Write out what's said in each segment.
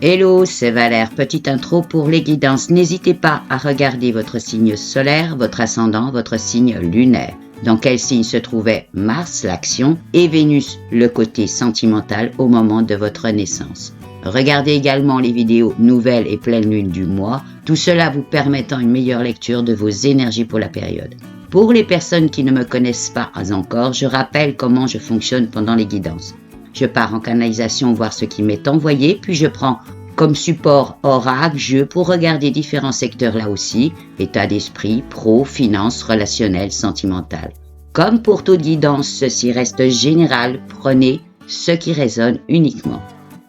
Hello, c'est Valère. Petite intro pour les guidances. N'hésitez pas à regarder votre signe solaire, votre ascendant, votre signe lunaire. Dans quel signe se trouvait Mars, l'action, et Vénus, le côté sentimental au moment de votre naissance. Regardez également les vidéos nouvelles et pleine lune du mois, tout cela vous permettant une meilleure lecture de vos énergies pour la période. Pour les personnes qui ne me connaissent pas encore, je rappelle comment je fonctionne pendant les guidances. Je pars en canalisation voir ce qui m'est envoyé, puis je prends comme support oracle, jeu pour regarder différents secteurs là aussi, état d'esprit, pro, finance, relationnel, sentimental. Comme pour toute guidance, ceci reste général, prenez ce qui résonne uniquement.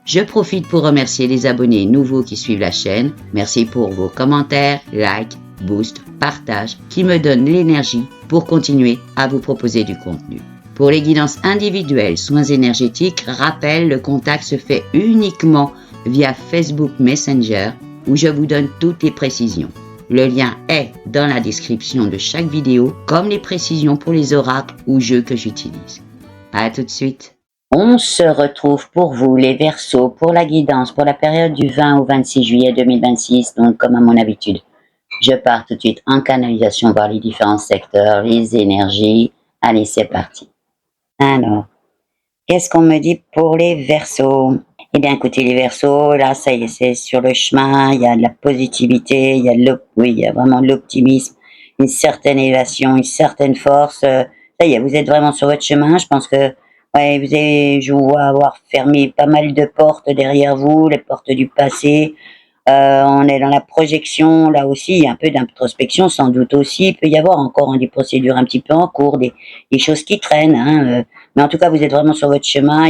Je profite pour remercier les abonnés nouveaux qui suivent la chaîne. Merci pour vos commentaires, likes, boosts, partages qui me donnent l'énergie pour continuer à vous proposer du contenu. Pour les guidances individuelles, soins énergétiques, rappel, le contact se fait uniquement via Facebook Messenger où je vous donne toutes les précisions. Le lien est dans la description de chaque vidéo, comme les précisions pour les oracles ou jeux que j'utilise. À tout de suite. On se retrouve pour vous les Verseaux pour la guidance pour la période du 20 au 26 juillet 2026, donc comme à mon habitude. Je pars tout de suite en canalisation voir les différents secteurs, les énergies. Allez, c'est parti. Alors, qu'est-ce qu'on me dit pour les Verseaux? Eh bien, écoutez, les Verseaux, là, ça y est, c'est sur le chemin, il y a de la positivité, il y a vraiment de l'optimisme, une certaine élévation, une certaine force. Ça y est, vous êtes vraiment sur votre chemin. Je pense que, je vous vois avoir fermé pas mal de portes derrière vous, les portes du passé. On est dans la projection, là aussi, il y a un peu d'introspection, sans doute aussi. Il peut y avoir encore des procédures un petit peu en cours, des choses qui traînent. Mais en tout cas, vous êtes vraiment sur votre chemin.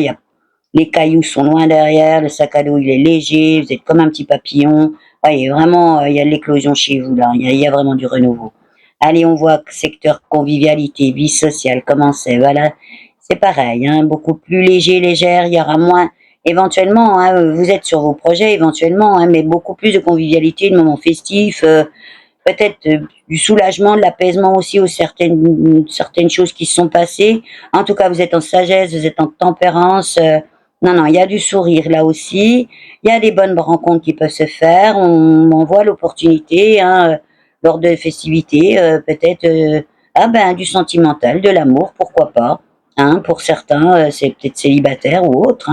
Les cailloux sont loin derrière, le sac à dos, il est léger, vous êtes comme un petit papillon. Il y a vraiment, il y a de l'éclosion chez vous, là. Il y a vraiment du renouveau. Allez, on voit secteur convivialité, vie sociale, comment c'est, voilà. C'est pareil, beaucoup plus léger, légère, il y aura moins. Éventuellement, vous êtes sur vos projets, éventuellement, mais beaucoup plus de convivialité, de moments festifs, peut-être du soulagement, de l'apaisement aussi aux certaines choses qui se sont passées. En tout cas, vous êtes en sagesse, vous êtes en tempérance. Non, il y a du sourire là aussi. Il y a des bonnes rencontres qui peuvent se faire. On voit l'opportunité, lors de festivités, peut-être, du sentimental, de l'amour, pourquoi pas. Pour certains, c'est peut-être célibataire ou autre.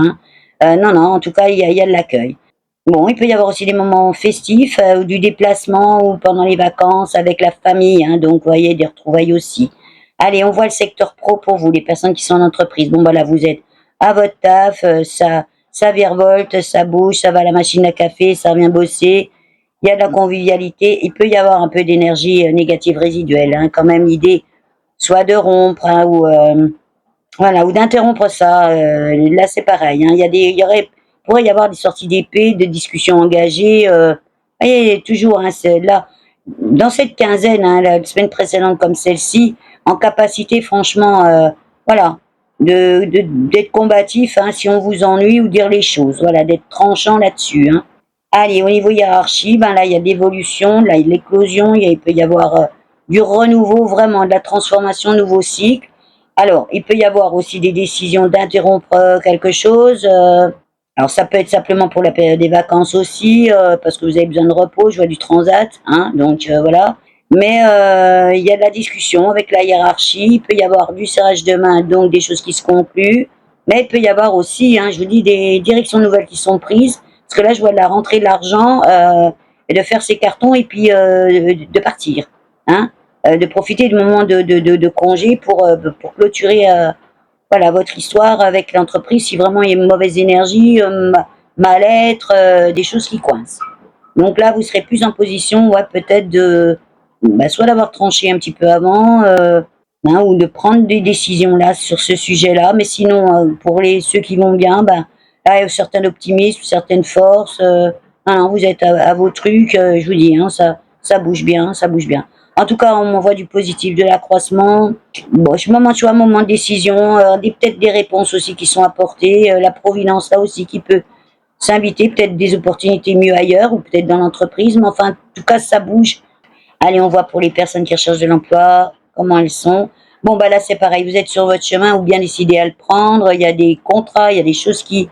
Non, en tout cas, il y a de l'accueil. Bon, il peut y avoir aussi des moments festifs, ou du déplacement ou pendant les vacances avec la famille, donc vous voyez, des retrouvailles aussi. Allez, on voit le secteur pro pour vous, les personnes qui sont en entreprise. Bon, là, vous êtes à votre taf, ça virevolte, ça bouge, ça va à la machine à café, ça vient bosser. Il y a de la convivialité. Il peut y avoir un peu d'énergie négative résiduelle, quand même l'idée, soit de rompre, ou d'interrompre ça. Là, c'est pareil. Pourrait y avoir des sorties d'épée, de discussions engagées. Et toujours, c'est là, dans cette quinzaine, la semaine précédente comme celle-ci, en capacité, franchement, d'être combatif, si on vous ennuie ou dire les choses, d'être tranchant là-dessus. Allez, au niveau hiérarchie, là, il y a de l'évolution, là, il y a de l'éclosion, il peut y avoir du renouveau, vraiment, de la transformation, nouveau cycle. Alors, il peut y avoir aussi des décisions d'interrompre quelque chose. Alors, ça peut être simplement pour la période des vacances aussi, parce que vous avez besoin de repos. Je vois du transat, donc voilà. Mais il y a de la discussion avec la hiérarchie. Il peut y avoir du serrage de main, donc des choses qui se concluent. Mais il peut y avoir aussi, je vous dis, des directions nouvelles qui sont prises. Parce que là, je vois de la rentrée de l'argent et de faire ses cartons et puis de partir. De profiter du moment de congé pour clôturer votre histoire avec l'entreprise si vraiment il y a une mauvaise énergie, mal-être, des choses qui coincent. Donc là, vous serez plus en position, peut-être soit d'avoir tranché un petit peu avant, ou de prendre des décisions là sur ce sujet-là. Mais sinon, pour ceux qui vont bien, là, il y a un certain optimisme, certaines forces. Vous êtes à vos trucs, je vous dis, ça bouge bien, ça bouge bien. En tout cas, on m'envoie du positif, de l'accroissement. Bon, je suis à un moment de décision, peut-être des réponses aussi qui sont apportées, la providence là aussi qui peut s'inviter, peut-être des opportunités mieux ailleurs ou peut-être dans l'entreprise, mais enfin, en tout cas, ça bouge. Allez, on voit pour les personnes qui recherchent de l'emploi, comment elles sont. Bon, là, c'est pareil, vous êtes sur votre chemin ou bien décidé à le prendre, il y a des contrats, il y a des choses qui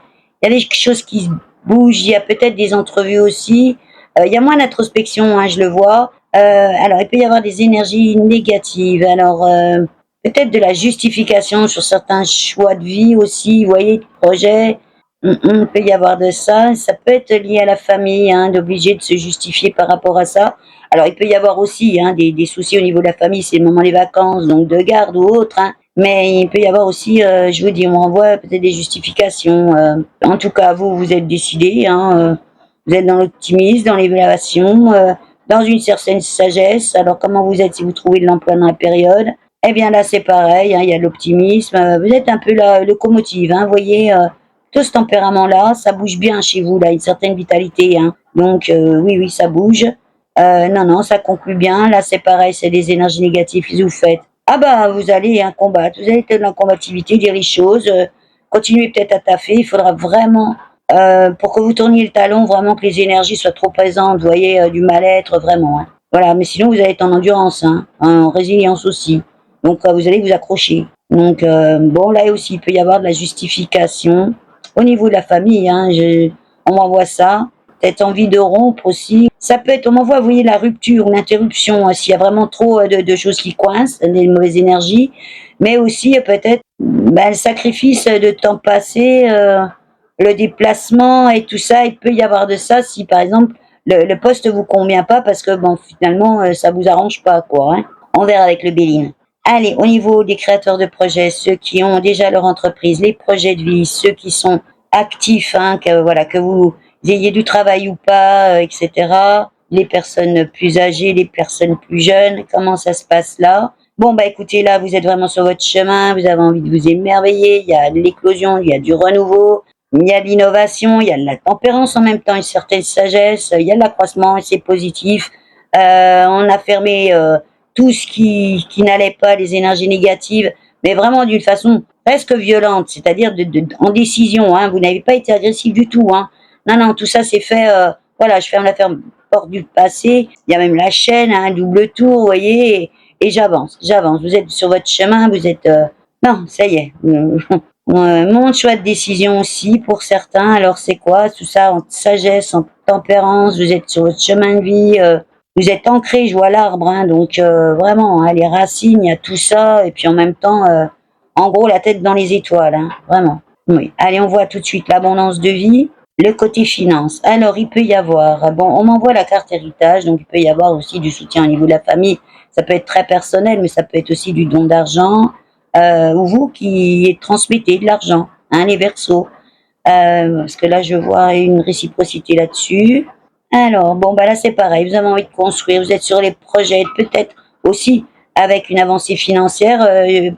bouge. Il y a peut-être des entrevues aussi. Il y a moins d'introspection, hein, je le vois. Alors, il peut y avoir des énergies négatives. Alors, peut-être de la justification sur certains choix de vie aussi, vous voyez, de projets. Il peut y avoir de ça. Ça peut être lié à la famille, hein, d'obliger de se justifier par rapport à ça. Alors, il peut y avoir aussi hein, des soucis au niveau de la famille, c'est le moment des vacances, donc de garde ou autre. Hein. Mais il peut y avoir aussi, je vous dis, on renvoie peut-être des justifications. En tout cas, vous, vous êtes décidé. Hein, vous êtes dans l'optimisme, dans l'évaluation, dans une certaine sagesse. Alors, comment vous êtes si vous trouvez de l'emploi dans la période? Eh bien là, c'est pareil, hein, il y a de l'optimisme. Vous êtes un peu la locomotive, hein, vous voyez, tout ce tempérament-là, ça bouge bien chez vous, là, une certaine vitalité. Hein. Donc, oui, oui, ça bouge. Non, non, ça conclut bien. Là, c'est pareil, c'est des énergies négatives que vous faites. Ah bah, vous allez hein, combattre, vous allez être dans la combativité, dire les choses, continuer peut-être à taffer. Il faudra vraiment, pour que vous tourniez le talon, vraiment que les énergies soient trop présentes, vous voyez, du mal-être, vraiment. Hein. Voilà, mais sinon, vous allez être en endurance, hein, en résilience aussi. Donc, vous allez vous accrocher. Donc, bon, là aussi, il peut y avoir de la justification. Au niveau de la famille, hein, on m'envoie ça. Peut-être envie de rompre aussi. Ça peut être, on m'envoie, vous voyez, la rupture ou l'interruption, s'il y a vraiment trop de choses qui coincent, des mauvaises énergies. Mais aussi, peut-être, ben, le sacrifice de temps passé, le déplacement et tout ça. Il peut y avoir de ça si, par exemple, le poste vous convient pas parce que, bon, finalement, ça vous arrange pas, quoi. Hein. On verra avec le Béline. Allez, au niveau des créateurs de projets, ceux qui ont déjà leur entreprise, les projets de vie, ceux qui sont actifs, hein, que, voilà, que vous ayez du travail ou pas, etc. Les personnes plus âgées, les personnes plus jeunes, comment ça se passe là? Bon, bah écoutez, là, vous êtes vraiment sur votre chemin, vous avez envie de vous émerveiller, il y a de l'éclosion, il y a du renouveau, il y a de l'innovation, il y a de la tempérance en même temps, une certaine sagesse, il y a de l'accroissement et c'est positif. On a fermé tout ce qui n'allait pas, les énergies négatives, mais vraiment d'une façon presque violente, c'est-à-dire en décision. Hein, vous n'avez pas été agressif du tout. Hein. Non, non, tout ça c'est fait. Voilà, je ferme la porte du passé. Il y a même la chaîne, un double tour, vous voyez, et j'avance, j'avance. Vous êtes sur votre chemin, vous êtes. Non, ça y est. Mon choix de décision aussi pour certains. Alors c'est quoi tout ça en sagesse, en tempérance. Vous êtes sur votre chemin de vie. Vous êtes ancré, je vois l'arbre, hein, donc vraiment, hein, les racines, il y a tout ça, et puis en même temps, en gros, la tête dans les étoiles, hein, vraiment. Oui. Allez, on voit tout de suite l'abondance de vie, le côté finance. Alors, il peut y avoir, bon, on m'envoie la carte héritage, donc il peut y avoir aussi du soutien au niveau de la famille. Ça peut être très personnel, mais ça peut être aussi du don d'argent, ou vous qui transmettez de l'argent, hein, les Verseaux. Parce que là, je vois une réciprocité là-dessus. Alors, bon, bah là, c'est pareil. Vous avez envie de construire, vous êtes sur les projets, peut-être aussi avec une avancée financière,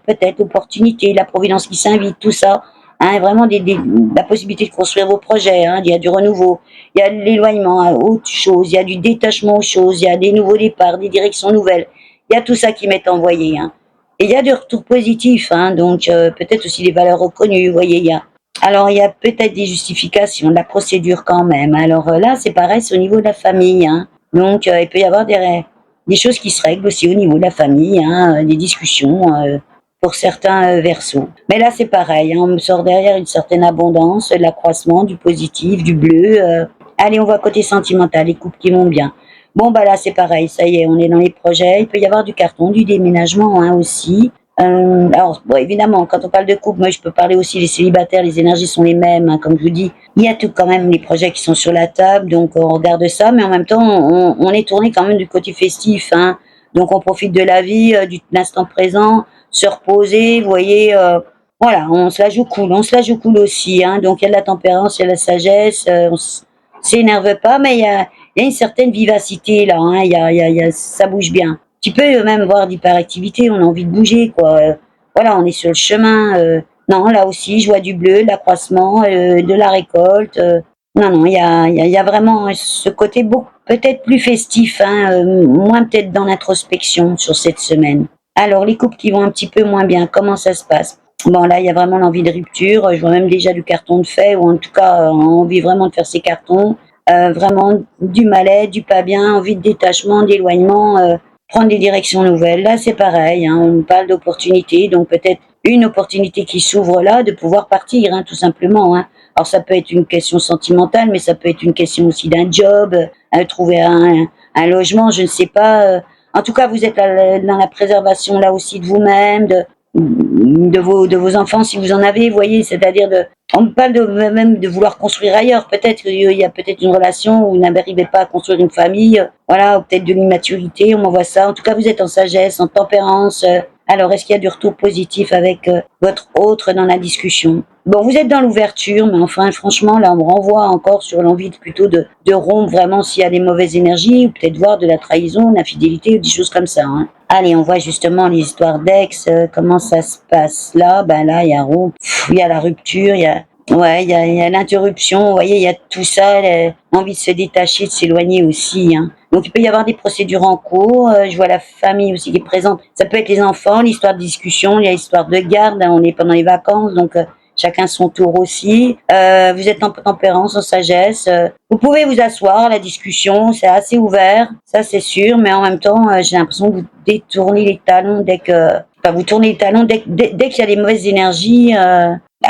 peut-être l'opportunité, la providence qui s'invite, tout ça. Hein, vraiment la possibilité de construire vos projets. Hein, il y a du renouveau, il y a de l'éloignement à autre chose, il y a du détachement aux choses, il y a des nouveaux départs, des directions nouvelles. Il y a tout ça qui m'est envoyé. Hein. Et il y a du retour positif, hein, donc peut-être aussi des valeurs reconnues. Vous voyez, alors, il y a peut-être des justifications, de la procédure quand même. Alors là, c'est pareil, c'est au niveau de la famille. Hein. Donc, il peut y avoir des choses qui se règlent aussi au niveau de la famille, hein, des discussions pour certains versos. Mais là, c'est pareil, hein, on me sort derrière une certaine abondance, de l'accroissement, du positif, du bleu. Allez, on voit côté sentimental, les couples qui vont bien. Bon, bah là, c'est pareil, ça y est, on est dans les projets. Il peut y avoir du carton, du déménagement hein, aussi. Alors, bon, évidemment, quand on parle de couple, moi, je peux parler aussi des célibataires, les énergies sont les mêmes, hein, comme je vous dis. Il y a tout quand même les projets qui sont sur la table, donc on regarde ça, mais en même temps, on est tourné quand même du côté festif, hein. Donc on profite de la vie, de l'instant présent, se reposer, vous voyez, voilà, on se la joue cool, on se la joue cool aussi, hein. Donc il y a de la tempérance, il y a de la sagesse, on s'énerve pas, mais il y a une certaine vivacité là, hein, ça bouge bien. Tu peux même voir d'hyperactivité, on a envie de bouger, quoi. Voilà, on est sur le chemin. Non, là aussi, je vois du bleu, l'accroissement, de la récolte. Non, non, il y a vraiment ce côté peut-être plus festif, hein, moins peut-être dans l'introspection sur cette semaine. Alors, les couples qui vont un petit peu moins bien, comment ça se passe? Bon, là, il y a vraiment l'envie de rupture. Je vois même déjà du carton de fait, ou en tout cas, envie vraiment de faire ces cartons. Vraiment du mal-être, du pas bien, envie de détachement, d'éloignement, prendre des directions nouvelles. Là, c'est pareil, hein, on parle d'opportunité, donc peut-être une opportunité qui s'ouvre là, de pouvoir partir, hein, tout simplement. Hein. Alors ça peut être une question sentimentale, mais ça peut être une question aussi d'un job, trouver un logement, je ne sais pas. En tout cas, vous êtes dans la préservation là aussi de vous-même, de vos enfants si vous en avez, vous voyez, c'est-à-dire on me parle même de vouloir construire ailleurs. Peut-être qu'il y a peut-être une relation où vous n'arrivez pas à construire une famille, voilà, ou peut-être de l'immaturité, on m'envoie ça. En tout cas, vous êtes en sagesse, en tempérance. Alors, est-ce qu'il y a du retour positif avec votre autre dans la discussion? Bon, vous êtes dans l'ouverture, mais enfin, franchement, là, on me renvoie encore sur l'envie plutôt de rompre vraiment s'il y a des mauvaises énergies, ou peut-être voir de la trahison, de l'infidélité, ou des choses comme ça. Hein. Allez, on voit justement les histoires d'ex, comment ça se passe là. Ben là, il y a il y a la rupture, il y a ouais, il y a l'interruption, vous voyez, il y a tout ça, l'envie de se détacher, de s'éloigner aussi. Hein. Donc il peut y avoir des procédures en cours, je vois la famille aussi qui est présente. Ça peut être les enfants, l'histoire de discussion, il y a l'histoire de garde, hein, on est pendant les vacances, donc chacun son tour aussi. Vous êtes en tempérance, en sagesse. Vous pouvez vous asseoir à la discussion, c'est assez ouvert, ça c'est sûr, mais en même temps, j'ai l'impression que vous détournez les talons dès que... Enfin, vous tournez les talons dès qu'il y a des mauvaises énergies.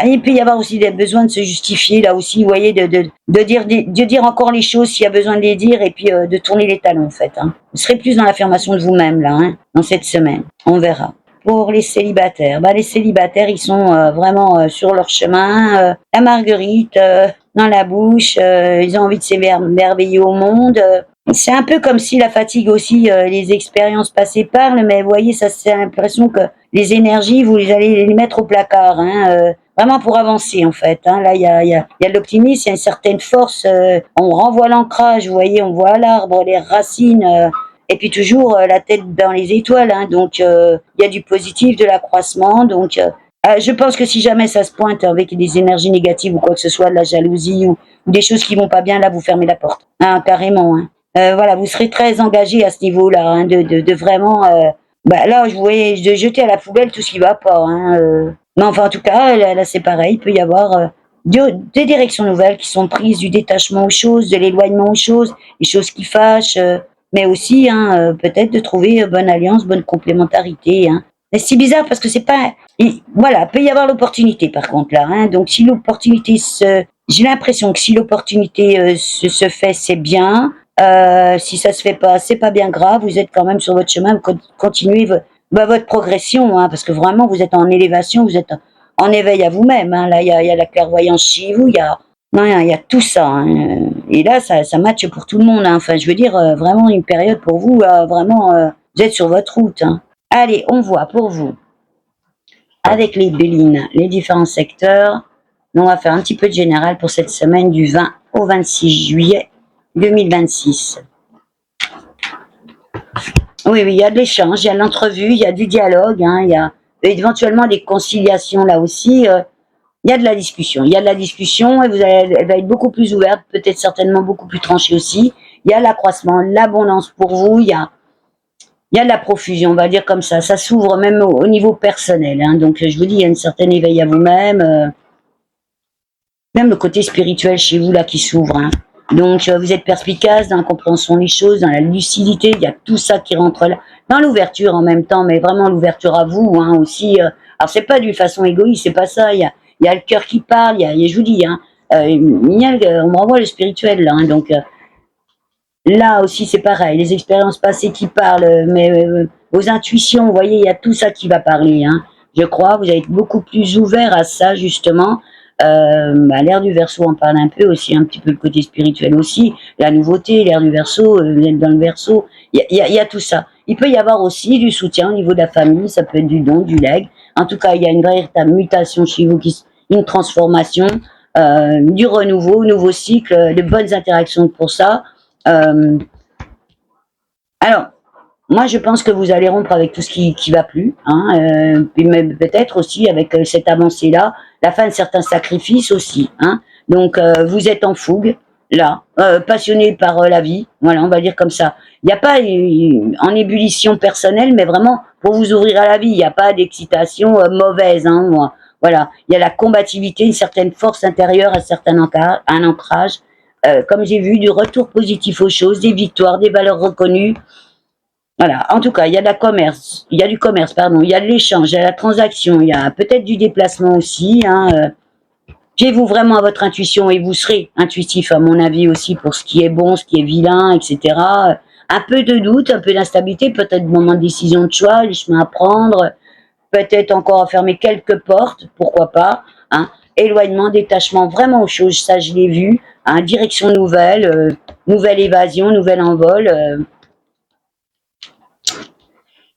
Il peut y avoir aussi des besoins de se justifier, là aussi, vous voyez, de dire encore les choses s'il y a besoin de les dire, et puis de tourner les talons, en fait. Hein. Vous serez plus dans l'affirmation de vous-même, là, hein, dans cette semaine. On verra. Pour les célibataires, les célibataires, ils sont vraiment sur leur chemin. La marguerite dans la bouche, ils ont envie de s'émerveiller au monde. C'est un peu comme si la fatigue aussi, les expériences passées parlent, mais vous voyez, ça c'est l'impression que les énergies, vous allez les mettre au placard, hein, vraiment pour avancer en fait. Hein. Là, il y a de l'optimisme, il y a une certaine force, on renvoie l'ancrage, vous voyez, on voit l'arbre, les racines, et puis toujours la tête dans les étoiles. Hein. Donc, il y a du positif, de l'accroissement. Donc, je pense que si jamais ça se pointe avec des énergies négatives ou quoi que ce soit, de la jalousie ou des choses qui vont pas bien, là, vous fermez la porte, hein, carrément. Hein. Voilà, vous serez très engagé à ce niveau-là, hein, de vraiment. Là, je voyais de jeter à la poubelle tout ce qui va pas. Hein, mais enfin, en tout cas, là c'est pareil. Il peut y avoir des directions nouvelles qui sont prises, du détachement aux choses, de l'éloignement aux choses, les choses qui fâchent, mais aussi, hein, peut-être de trouver bonne alliance, bonne complémentarité. Hein. C'est bizarre parce que c'est pas. Voilà, peut y avoir l'opportunité par contre là. Hein, donc si l'opportunité j'ai l'impression que si l'opportunité se fait, c'est bien. Si ça se fait pas, c'est pas bien grave. Vous êtes quand même sur votre chemin. Vous continuez votre progression, hein, parce que vraiment vous êtes en élévation, vous êtes en éveil à vous-même. Hein. Là, il y a la clairvoyance chez vous. Il y a tout ça. Hein. Et là, ça matche pour tout le monde. Hein. Enfin, je veux dire, vraiment une période pour vous. Vraiment, vous êtes sur votre route. Hein. Allez, on voit pour vous avec les Bélines, les différents secteurs. On va faire un petit peu de général pour cette semaine du 20 au 26 juillet 2026. Oui, il y a de l'échange, il y a l'entrevue, il y a du dialogue, hein, il y a éventuellement des conciliations là aussi. Il y a de la discussion. Il y a de la discussion et elle va être beaucoup plus ouverte, peut-être certainement beaucoup plus tranchée aussi. Il y a l'accroissement, l'abondance pour vous, il y a de la profusion, on va dire comme ça. Ça s'ouvre même au niveau personnel. Hein. Donc, je vous dis, il y a une certaine éveil à vous-même. Même le côté spirituel chez vous, là, qui s'ouvre. Hein. Donc, vous êtes perspicace dans la compréhension des choses, dans la lucidité. Il y a tout ça qui rentre là. Dans l'ouverture en même temps, mais vraiment l'ouverture à vous, hein, aussi. Alors, c'est pas d'une façon égoïste, c'est pas ça. Il y a le cœur qui parle, je vous dis, hein. On me renvoie le spirituel, là. Hein, donc, là aussi, c'est pareil, les expériences passées qui parlent, mais vos intuitions, vous voyez, il y a tout ça qui va parler. Hein. Je crois, vous allez être beaucoup plus ouvert à ça, justement. L'ère du Verseau en parle un peu aussi, un petit peu le côté spirituel aussi. La nouveauté, l'ère du Verseau, vous êtes dans le Verseau, il y a tout ça. Il peut y avoir aussi du soutien au niveau de la famille, ça peut être du don, du legs. En tout cas, il y a une véritable mutation chez vous, une transformation, du renouveau, nouveau cycle, de bonnes interactions pour ça. Alors, moi, je pense que vous allez rompre avec tout ce qui va plus, hein, puis même peut-être aussi avec cette avancée-là, la fin de certains sacrifices aussi. Hein. Donc, vous êtes en fougue, là, passionné par la vie, voilà, on va dire comme ça. Il n'y a pas en ébullition personnelle, mais vraiment pour vous ouvrir à la vie. Il n'y a pas d'excitation mauvaise, hein, moi. Voilà, il y a la combativité, une certaine force intérieure, un ancrage. Comme j'ai vu, du retour positif aux choses, des victoires, des valeurs reconnues. Voilà. En tout cas, il y a du commerce, il y a de l'échange, il y a la transaction, il y a peut-être du déplacement aussi. Hein, Fiez-vous vraiment à votre intuition et vous serez intuitif, à mon avis, aussi, pour ce qui est bon, ce qui est vilain, etc. Un peu de doute, un peu d'instabilité, peut-être moment de décision de choix, les chemins à prendre, peut-être encore à fermer quelques portes, pourquoi pas, hein. Éloignement, détachement, vraiment aux choses, ça je l'ai vu, hein, direction nouvelle, nouvelle évasion, nouvel envol.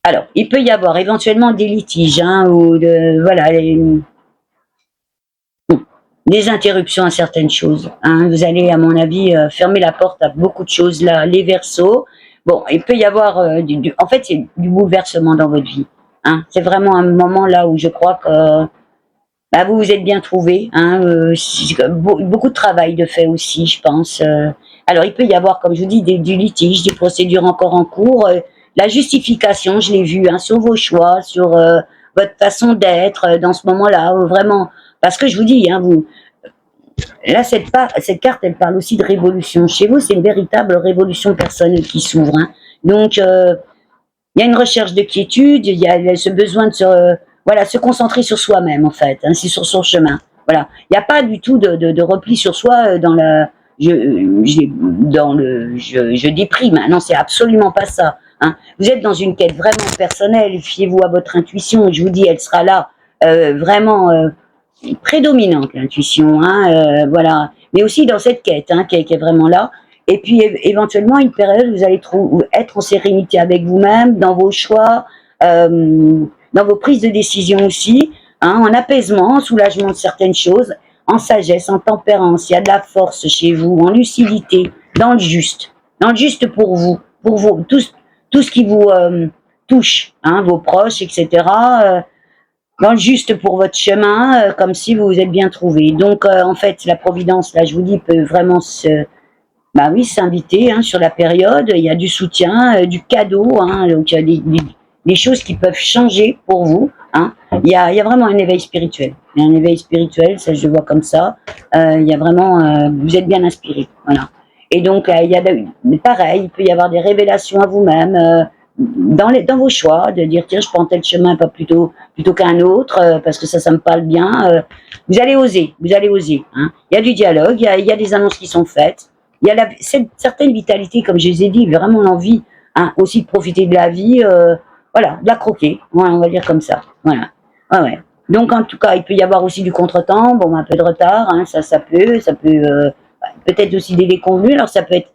Alors, il peut y avoir éventuellement des litiges, hein, ou voilà, des interruptions à certaines choses, hein. Vous allez, à mon avis, fermer la porte à beaucoup de choses là, les Verseaux. Bon, il peut y avoir, en fait, c'est du bouleversement dans votre vie, hein. C'est vraiment un moment là où je crois que bah, vous vous êtes bien trouvé, hein, beaucoup de travail de fait aussi, je pense. Alors, il peut y avoir, comme je vous dis, du litige, des procédures encore en cours. La justification, je l'ai vu, hein, sur vos choix, sur votre façon d'être dans ce moment-là, vraiment. Parce que je vous dis, hein, là, cette carte, elle parle aussi de révolution. Chez vous, c'est une véritable révolution personnelle qui s'ouvre, hein. Donc, il y a une recherche de quiétude, il y a ce besoin de se concentrer sur soi-même, en fait, hein, c'est sur son chemin. Voilà. Il n'y a pas du tout de repli sur soi dans je déprime. Non, c'est absolument pas ça, hein. Vous êtes dans une quête vraiment personnelle, fiez-vous à votre intuition, je vous dis, elle sera là, vraiment prédominante, l'intuition, hein, voilà. Mais aussi dans cette quête, hein, qui est vraiment là. Et puis éventuellement une période où vous allez être en sérénité avec vous-même, dans vos choix, dans vos prises de décision aussi, hein, en apaisement, en soulagement de certaines choses, en sagesse, en tempérance. Il y a de la force chez vous, en lucidité, dans le juste pour vous, tout ce qui vous touche, hein, vos proches, etc. Dans le juste pour votre chemin, comme si vous vous êtes bien trouvé. Donc en fait, la providence, là, je vous dis, peut vraiment bah oui, s'inviter, hein, sur la période. Il y a du soutien, du cadeau, hein, donc il y a des choses qui peuvent changer pour vous, hein. Il y a vraiment un éveil spirituel. Il y a un éveil spirituel, ça je le vois comme ça. Il y a vraiment, vous êtes bien inspiré, voilà. Et donc pareil, il peut y avoir des révélations à vous-même dans vos choix, de dire tiens je prends tel chemin pas plutôt qu'un autre parce que ça me parle bien. Vous allez oser, hein. Il y a du dialogue, il y a des annonces qui sont faites. Il y a cette certaine vitalité, comme je les ai dit, vraiment l'envie, hein, aussi de profiter de la vie, voilà, de la croquer, voilà, on va dire comme ça, voilà. Ouais, ouais. Donc en tout cas, il peut y avoir aussi du contretemps, bon, un peu de retard, hein, ça peut, peut-être aussi des déconvenus, alors ça peut être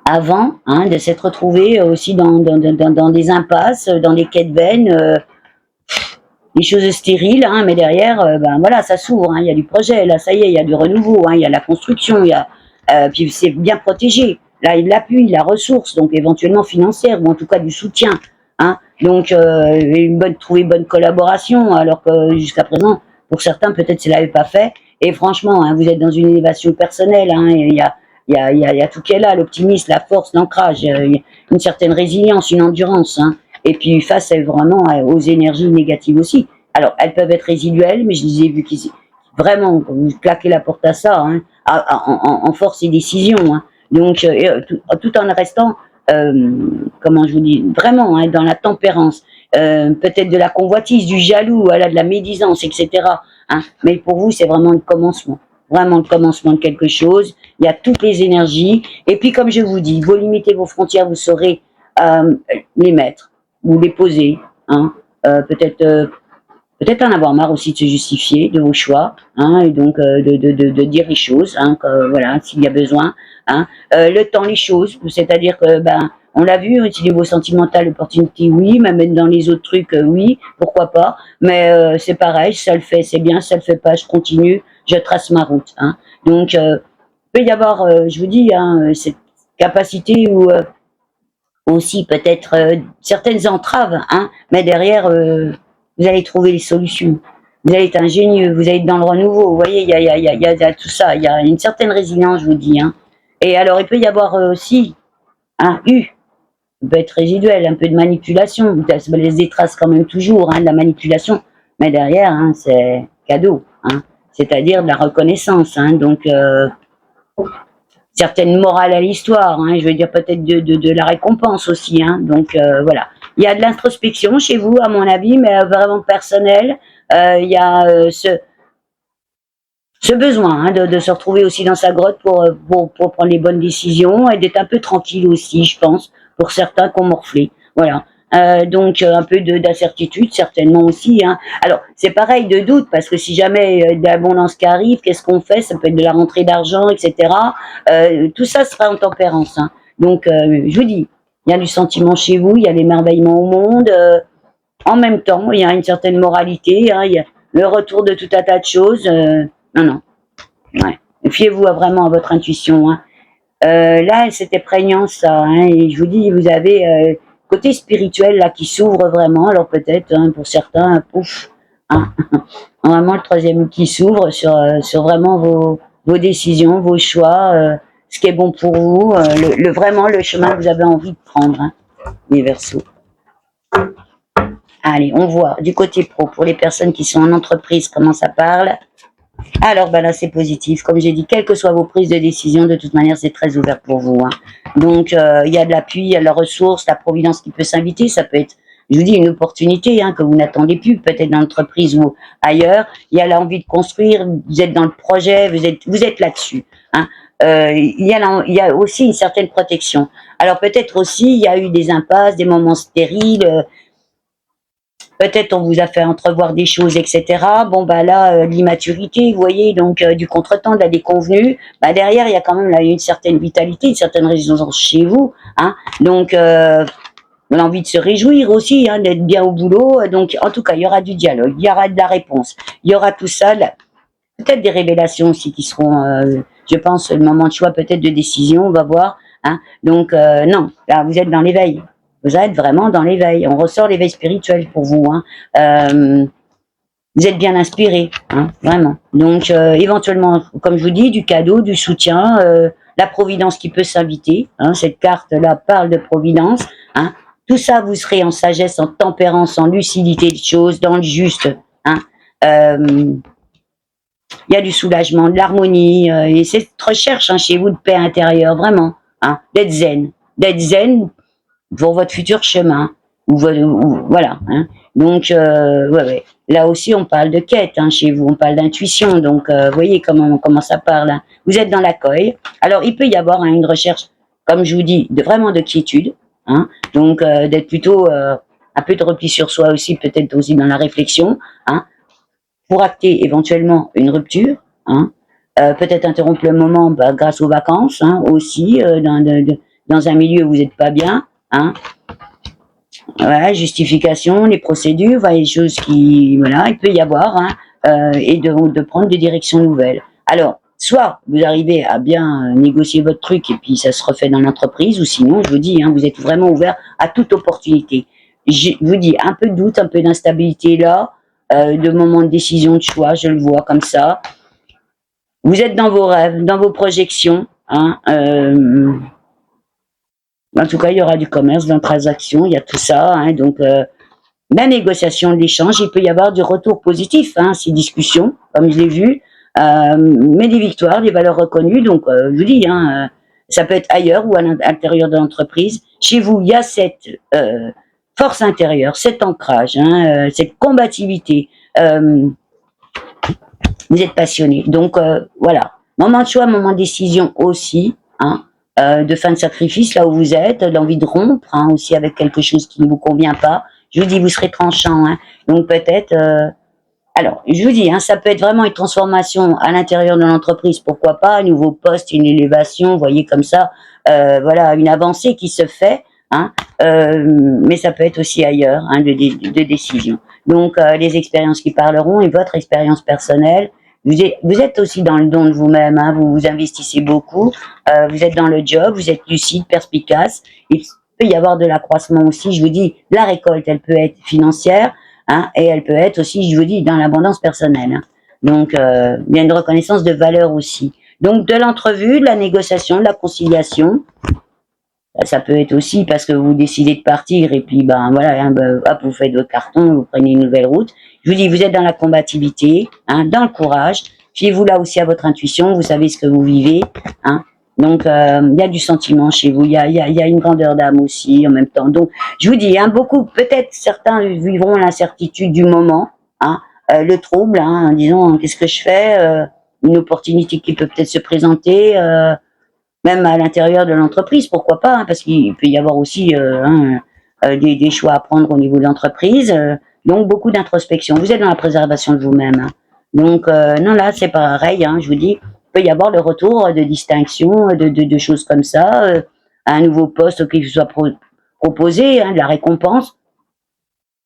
avant, hein, de s'être retrouvé aussi dans des impasses, dans des quêtes vaines, des choses stériles, hein, mais derrière, ben voilà, ça s'ouvre, hein, il y a du projet, là, ça y est, il y a du renouveau, hein, il y a la construction, puis c'est bien protégé. Là, il y a l'appui, la ressource, donc éventuellement financière, ou en tout cas du soutien, hein. Donc, trouver une bonne collaboration, alors que jusqu'à présent, pour certains, peut-être, ça ne l'avait pas fait. Et franchement, hein, vous êtes dans une élévation personnelle, hein, il y a tout qui est là, l'optimisme, la force, l'ancrage, une certaine résilience, une endurance, hein. Et puis face vraiment aux énergies négatives aussi. Alors, elles peuvent être résiduelles, mais je les ai vues qui vraiment vous claquez la porte à ça, hein, en force et décision, hein. Donc, tout en restant, comment je vous dis, vraiment, hein, dans la tempérance, peut-être de la convoitise, du jaloux, voilà, de la médisance, etc., hein. Mais pour vous, c'est vraiment le commencement. Vraiment le commencement de quelque chose. Il y a toutes les énergies. Et puis, comme je vous dis, vous limitez vos frontières, vous saurez les mettre ou les poser, hein. Peut-être en avoir marre aussi de se justifier de vos choix, hein, et donc de dire les choses, hein, voilà, s'il y a besoin, hein. Le temps, les choses, c'est-à-dire que ben on l'a vu, au niveau sentimental, l'opportunité, oui, mais même dans les autres trucs, oui, pourquoi pas, mais c'est pareil, ça le fait, c'est bien, ça le fait pas, je continue, je trace ma route, hein. Donc peut y avoir, je vous dis, hein, cette capacité où aussi peut-être certaines entraves, hein, mais derrière, vous allez trouver les solutions. Vous allez être ingénieux, vous allez être dans le renouveau. Vous voyez, il y a tout ça. Il y a une certaine résilience, je vous dis, hein. Et alors, il peut y avoir aussi un U. Il peut être résiduel, un peu de manipulation. Ça laisse des traces quand même toujours, hein, de la manipulation. Mais derrière, hein, c'est cadeau, hein. C'est-à-dire de la reconnaissance, hein. Donc, certaines morales à l'histoire, hein, je veux dire peut-être de la récompense aussi, hein. Donc voilà. Il y a de l'introspection chez vous, à mon avis, mais vraiment personnelle. Il y a ce besoin de se retrouver aussi dans sa grotte pour prendre les bonnes décisions et d'être un peu tranquille aussi, je pense, pour certains qui ont morflé. Voilà. Donc un peu d'incertitude certainement aussi. Hein. Alors c'est pareil de doute parce que si jamais de l'abondance qui arrive, qu'est-ce qu'on fait? Ça peut être de la rentrée d'argent, etc. Tout ça sera en tempérance. Hein. Donc je vous dis, il y a du sentiment chez vous, il y a l'émerveillement au monde. En même temps, il y a une certaine moralité. Hein, il y a le retour de tout un tas de choses. Non, non. Ouais. Fiez-vous vraiment à votre intuition. Hein. Là, c'était prégnant ça. Hein, et je vous dis, vous avez côté spirituel là qui s'ouvre vraiment. Alors peut-être hein, pour certains, pouf, hein, vraiment le troisième qui s'ouvre sur vraiment vos décisions, vos choix, ce qui est bon pour vous, vraiment le chemin que vous avez envie de prendre, hein, les Verseaux. Allez, on voit du côté pro pour les personnes qui sont en entreprise comment ça parle. Alors ben là c'est positif, comme j'ai dit, quelles que soient vos prises de décision, de toute manière c'est très ouvert pour vous. Hein. Donc il y a de l'appui, il y a de la ressource, la providence qui peut s'inviter, ça peut être, je vous dis, une opportunité hein, que vous n'attendez plus, peut-être dans l'entreprise ou ailleurs. Il y a l'envie de construire, vous êtes dans le projet, vous êtes là-dessus. Hein. Il y a aussi une certaine protection. Alors peut-être aussi il y a eu des impasses, des moments stériles. Peut-être on vous a fait entrevoir des choses, etc. Bon, bah là, l'immaturité, vous voyez, donc du contretemps, de la déconvenue. Bah derrière, il y a quand même là, une certaine vitalité, une certaine résistance chez vous. Hein. Donc, l'envie de se réjouir aussi, hein, d'être bien au boulot. Donc, en tout cas, il y aura du dialogue, il y aura de la réponse, il y aura tout ça. Peut-être des révélations aussi qui seront, je pense, le moment de choix, peut-être de décision, on va voir. Hein. Donc, non, là, vous êtes dans l'éveil. Vous êtes vraiment dans l'éveil. On ressort l'éveil spirituel pour vous. Hein. Vous êtes bien inspiré, hein, vraiment. Donc, éventuellement, comme je vous dis, du cadeau, du soutien, la providence qui peut s'inviter. Hein, cette carte-là parle de providence. Hein. Tout ça, vous serez en sagesse, en tempérance, en lucidité de choses, dans le juste. Hein. Il y a du soulagement, de l'harmonie, et cette recherche hein, chez vous de paix intérieure, vraiment. Hein, d'être zen. D'être zen pour votre futur chemin. Voilà. Hein. Donc, ouais. Là aussi, on parle de quête hein, chez vous, on parle d'intuition. Donc, vous voyez comment ça parle. Hein. Vous êtes dans l'accueil. Alors, il peut y avoir hein, une recherche, comme je vous dis, vraiment de quiétude. Hein. Donc, d'être plutôt un peu de repli sur soi aussi, peut-être aussi dans la réflexion. Hein, pour acter éventuellement une rupture. Hein. Peut-être interrompre le moment grâce aux vacances hein, aussi, dans un milieu où vous n'êtes pas bien. Hein. Voilà, justification, les procédures, voilà, les choses qui, voilà, il peut y avoir, hein, et de prendre des directions nouvelles. Alors, soit vous arrivez à bien négocier votre truc et puis ça se refait dans l'entreprise, ou sinon, je vous dis, hein, vous êtes vraiment ouvert à toute opportunité. Je vous dis, un peu de doute, un peu d'instabilité là, de moments de décision, de choix, je le vois comme ça. Vous êtes dans vos rêves, dans vos projections, hein, en tout cas, il y aura du commerce, de la transaction, il y a tout ça. Hein, donc, la négociation, l'échange, il peut y avoir du retour positif, hein, ces discussions, comme je l'ai vu, mais des victoires, des valeurs reconnues. Donc, je vous dis, hein, ça peut être ailleurs ou à l'intérieur de l'entreprise. Chez vous, il y a cette force intérieure, cet ancrage, hein, cette combativité. Vous êtes passionné. Donc, voilà. Moment de choix, moment de décision aussi. Hein, de fin de sacrifice, là où vous êtes, l'envie de rompre, hein, aussi avec quelque chose qui ne vous convient pas. Je vous dis, vous serez tranchant. Hein, donc peut-être... alors, je vous dis, hein, ça peut être vraiment une transformation à l'intérieur de l'entreprise, pourquoi pas, un nouveau poste, une élévation, vous voyez comme ça, voilà, une avancée qui se fait, hein, mais ça peut être aussi ailleurs, hein, de décision. Donc, les expériences qui parleront et votre expérience personnelle, vous êtes aussi dans le don de vous-même, hein, vous vous investissez beaucoup, vous êtes dans le job, vous êtes lucide, perspicace, il peut y avoir de l'accroissement aussi, je vous dis, la récolte, elle peut être financière, hein, et elle peut être aussi, je vous dis, dans l'abondance personnelle. Hein. Donc, il y a une reconnaissance de valeur aussi. Donc, de l'entrevue, de la négociation, de la conciliation, ça peut être aussi parce que vous décidez de partir et puis, ben voilà, hein, hop, vous faites votre carton, vous prenez une nouvelle route. Je vous dis, vous êtes dans la combativité, hein, dans le courage. Fiez-vous là aussi à votre intuition, vous savez ce que vous vivez. Hein. Donc, il y a du sentiment chez vous, il y a une grandeur d'âme aussi en même temps. Donc, je vous dis, hein, beaucoup, peut-être certains vivront l'incertitude du moment, hein, le trouble, hein, en disant, qu'est-ce que je fais une opportunité qui peut peut-être se présenter, même à l'intérieur de l'entreprise, pourquoi pas, hein, parce qu'il peut y avoir aussi des choix à prendre au niveau de l'entreprise. Donc beaucoup d'introspection. Vous êtes dans la préservation de vous-même. Hein. Donc non, là c'est pareil, hein, je vous dis, il peut y avoir le retour de distinction, de choses comme ça, un nouveau poste qui vous soit proposé, hein, de la récompense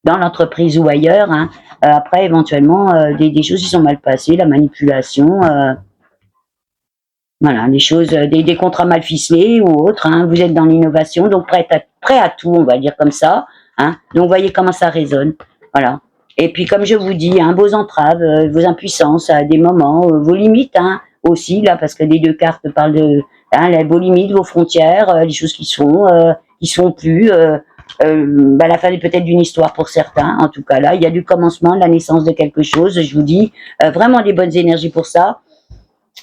dans l'entreprise ou ailleurs. Hein. Après, éventuellement, des choses qui sont mal passées, la manipulation, voilà, des choses, des contrats mal ficelés ou autres. Hein. Vous êtes dans l'innovation, donc prêt à tout, on va dire comme ça. Hein. Donc, voyez comment ça résonne. Voilà. Et puis, comme je vous dis, hein, vos entraves, vos impuissances à des moments, vos limites hein, aussi, là, parce que les deux cartes parlent de vos limites, vos frontières, les choses qui sont plus. La fin peut-être d'une histoire pour certains. En tout cas, là, il y a du commencement, de la naissance de quelque chose. Je vous dis, vraiment des bonnes énergies pour ça.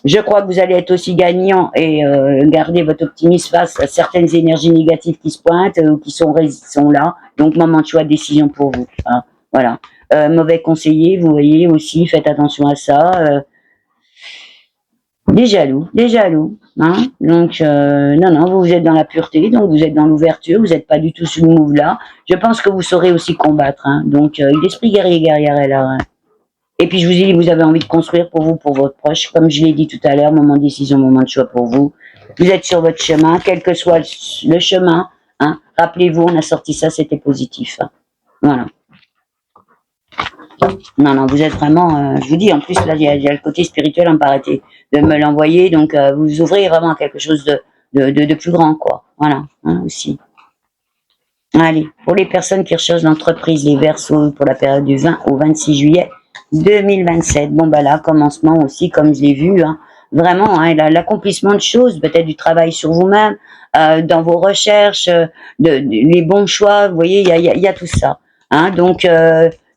Je crois que vous allez être aussi gagnant et garder votre optimisme face à certaines énergies négatives qui se pointent ou qui sont là. Donc, moment de choix, décision pour vous. Hein. Voilà. Mauvais conseiller, vous voyez aussi, faites attention à ça. Des jaloux. Hein. Donc, non, vous êtes dans la pureté, donc vous êtes dans l'ouverture, vous n'êtes pas du tout sur le move là. Je pense que vous saurez aussi combattre. Hein. Donc, l'esprit guerrière est là. Hein. Et puis, je vous ai dit, vous avez envie de construire pour vous, pour votre proche. Comme je l'ai dit tout à l'heure, moment de décision, moment de choix pour vous. Vous êtes sur votre chemin, quel que soit le chemin. Hein. Rappelez-vous, on a sorti ça, c'était positif. Hein. Voilà. Non, vous êtes vraiment... je vous dis, en plus, là, il y a le côté spirituel, on arrêter de me l'envoyer. Donc, vous ouvrez vraiment quelque chose de plus grand, quoi. Voilà, hein, aussi. Allez, pour les personnes qui recherchent l'entreprise, les Verseaux, pour la période du 20 au 26 juillet 2027. Bon, là, commencement aussi, comme je l'ai vu, hein, vraiment, hein, l'accomplissement de choses, peut-être du travail sur vous-même, dans vos recherches, les bons choix, vous voyez, il y a tout ça. Hein, donc,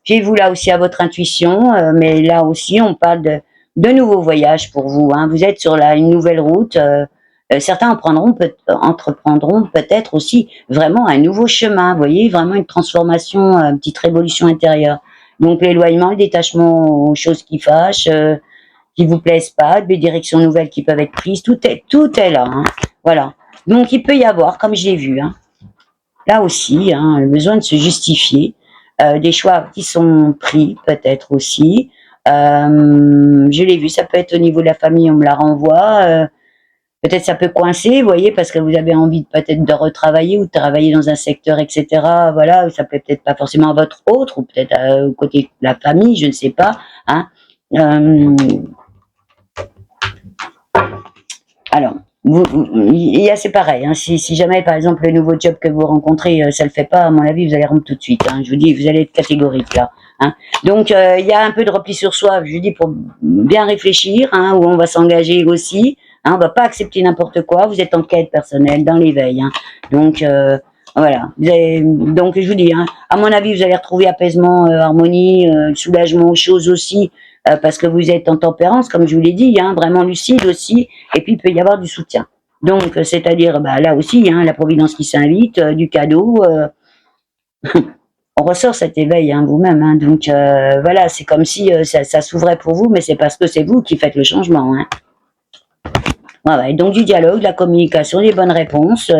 fiez-vous là aussi à votre intuition, mais là aussi, on parle de nouveaux voyages pour vous. Hein. Vous êtes sur une nouvelle route. Certains entreprendront peut-être aussi vraiment un nouveau chemin, vous voyez, vraiment une transformation, une petite révolution intérieure. Donc l'éloignement, le détachement aux choses qui fâchent, qui vous plaisent pas, des directions nouvelles qui peuvent être prises, tout est là. Hein. Voilà. Donc il peut y avoir, comme je l'ai vu, hein, là aussi, hein, le besoin de se justifier, des choix qui sont pris peut-être aussi. Je l'ai vu, ça peut être au niveau de la famille, on me la renvoie. Peut-être ça peut coincer, vous voyez, parce que vous avez envie peut-être de retravailler ou de travailler dans un secteur, etc. Voilà, ça peut peut-être pas forcément à votre autre, ou peut-être au côté de la famille, je ne sais pas. Hein. Alors, c'est pareil. Hein, si jamais, par exemple, le nouveau job que vous rencontrez, ça le fait pas, à mon avis, vous allez rompre tout de suite. Hein, je vous dis, vous allez être catégorique là. Hein. Donc, il y a un peu de repli sur soi, je vous dis, pour bien réfléchir, hein, où on va s'engager aussi. Hein, on va pas accepter n'importe quoi. Vous êtes en quête personnelle, dans l'éveil. Hein. Donc, voilà. Donc, je vous dis, hein, à mon avis, vous allez retrouver apaisement, harmonie, soulagement, choses aussi, parce que vous êtes en tempérance, comme je vous l'ai dit, hein, vraiment lucide aussi. Et puis, il peut y avoir du soutien. Donc, c'est-à-dire, là aussi, hein, la providence qui s'invite, du cadeau. On ressort cet éveil hein, vous-même. Hein, donc, voilà, c'est comme si ça s'ouvrait pour vous, mais c'est parce que c'est vous qui faites le changement. Hein. Voilà, et donc du dialogue, de la communication, des bonnes réponses,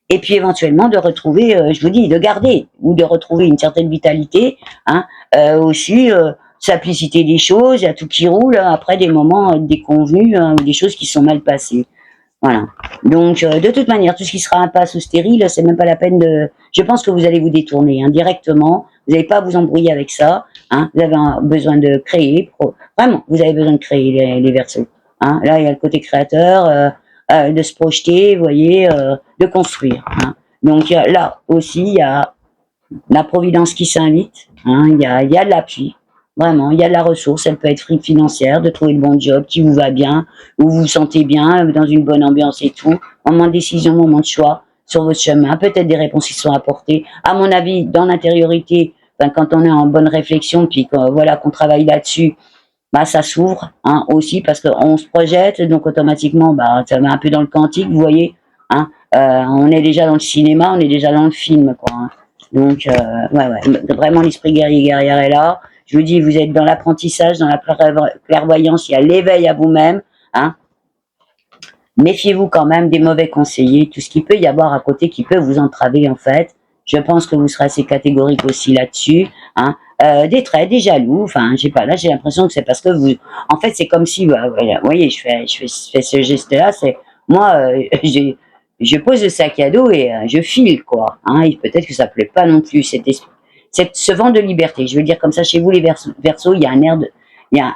et puis éventuellement de retrouver, je vous dis, de garder ou de retrouver une certaine vitalité, hein, aussi simplicité des choses, il y a tout qui roule, hein, après des moments déconvenus, hein, ou des choses qui sont mal passées. Voilà. Donc de toute manière, tout ce qui sera impasse ou stérile, c'est même pas la peine de. Je pense que vous allez vous détourner hein, directement. Vous n'allez pas vous embrouiller avec ça. Hein, vous avez besoin de créer. Vraiment, vous avez besoin de créer les Verseaux. Hein, là, il y a le côté créateur, de se projeter, vous voyez, de construire. Hein. Donc là aussi, il y a la providence qui s'invite. Hein, il y a de l'appui. Vraiment, il y a de la ressource, elle peut être financière, de trouver le bon job qui vous va bien, où vous vous sentez bien, dans une bonne ambiance et tout. Moment de décision, moment de choix sur votre chemin, peut-être des réponses qui sont apportées. À mon avis, dans l'intériorité, quand on est en bonne réflexion, puis voilà qu'on travaille là-dessus, ça s'ouvre hein, aussi parce qu'on se projette, donc automatiquement, ça va un peu dans le quantique, vous voyez. Hein, on est déjà dans le cinéma, on est déjà dans le film, quoi. Hein. Donc, ouais, vraiment l'esprit guerrière est là. Je vous dis, vous êtes dans l'apprentissage, dans la clairvoyance, il y a l'éveil à vous-même, hein. Méfiez-vous quand même des mauvais conseillers, tout ce qu'il peut y avoir à côté qui peut vous entraver, en fait. Je pense que vous serez assez catégorique aussi là-dessus, hein. Des traits, des jaloux, enfin, j'ai pas, là, j'ai l'impression que c'est parce que vous, en fait, c'est comme si, voilà, vous voyez, je fais ce geste-là, c'est, moi, je pose le sac à dos et je file, quoi, hein, et peut-être que ça plaît pas non plus, ce vent de liberté, je veux dire comme ça, chez vous, les Verseaux, il y a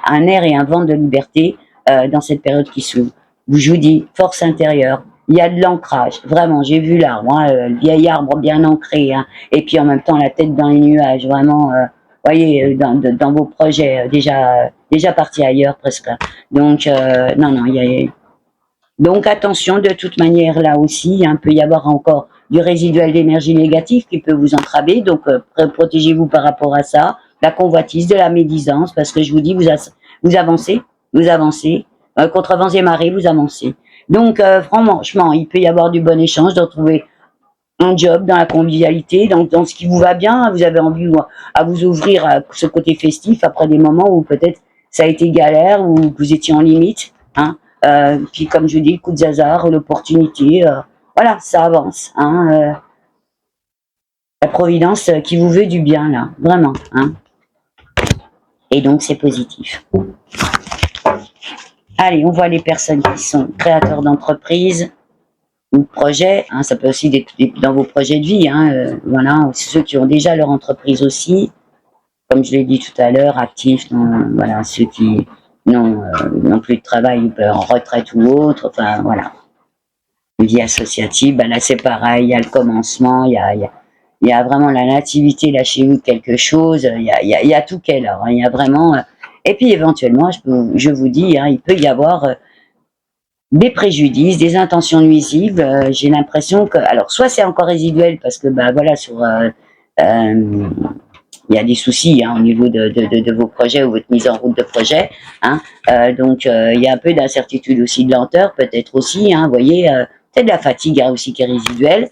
un air et un vent de liberté, dans cette période qui s'ouvre. Je vous dis, force intérieure, il y a de l'ancrage, vraiment, j'ai vu l'arbre, hein, le vieil arbre bien ancré, hein, et puis en même temps la tête dans les nuages, vraiment, voyez, dans vos projets, déjà partis ailleurs presque. Donc, non, donc attention, de toute manière, là aussi, hein, peut y avoir encore du résiduel d'énergie négative qui peut vous entraver, donc protégez-vous par rapport à ça, la convoitise, de la médisance, parce que je vous dis, vous avancez, contre vents et marées, vous avancez. Donc, franchement, il peut y avoir du bon échange, de retrouver un job dans la convivialité, dans ce qui vous va bien. Vous avez envie à vous ouvrir à ce côté festif après des moments où peut-être ça a été galère, ou que vous étiez en limite. Hein. Puis, comme je vous dis, le coup de hasard, l'opportunité, voilà, ça avance. Hein. La providence qui vous veut du bien, là, vraiment. Hein. Et donc, c'est positif. Allez, on voit les personnes qui sont créateurs d'entreprises ou de projets, hein, ça peut aussi être dans vos projets de vie, hein, voilà, ceux qui ont déjà leur entreprise aussi, comme je l'ai dit tout à l'heure, actifs, voilà, ceux qui n'ont plus de travail, en retraite ou autre, enfin voilà. Une vie associative, ben là c'est pareil, il y a le commencement, il y a vraiment la nativité là chez vous de quelque chose, il y a tout qu'est là, hein, il y a vraiment, et puis éventuellement, je vous dis, hein, il peut y avoir des préjudices, des intentions nuisibles. J'ai l'impression que, alors, soit c'est encore résiduel parce que, bah voilà, il y a des soucis, hein, au niveau de vos projets ou votre mise en route de projet, hein. Donc, il y a un peu d'incertitude aussi, de lenteur, peut-être aussi, hein, vous voyez, peut-être de la fatigue, hein, aussi qui est résiduelle,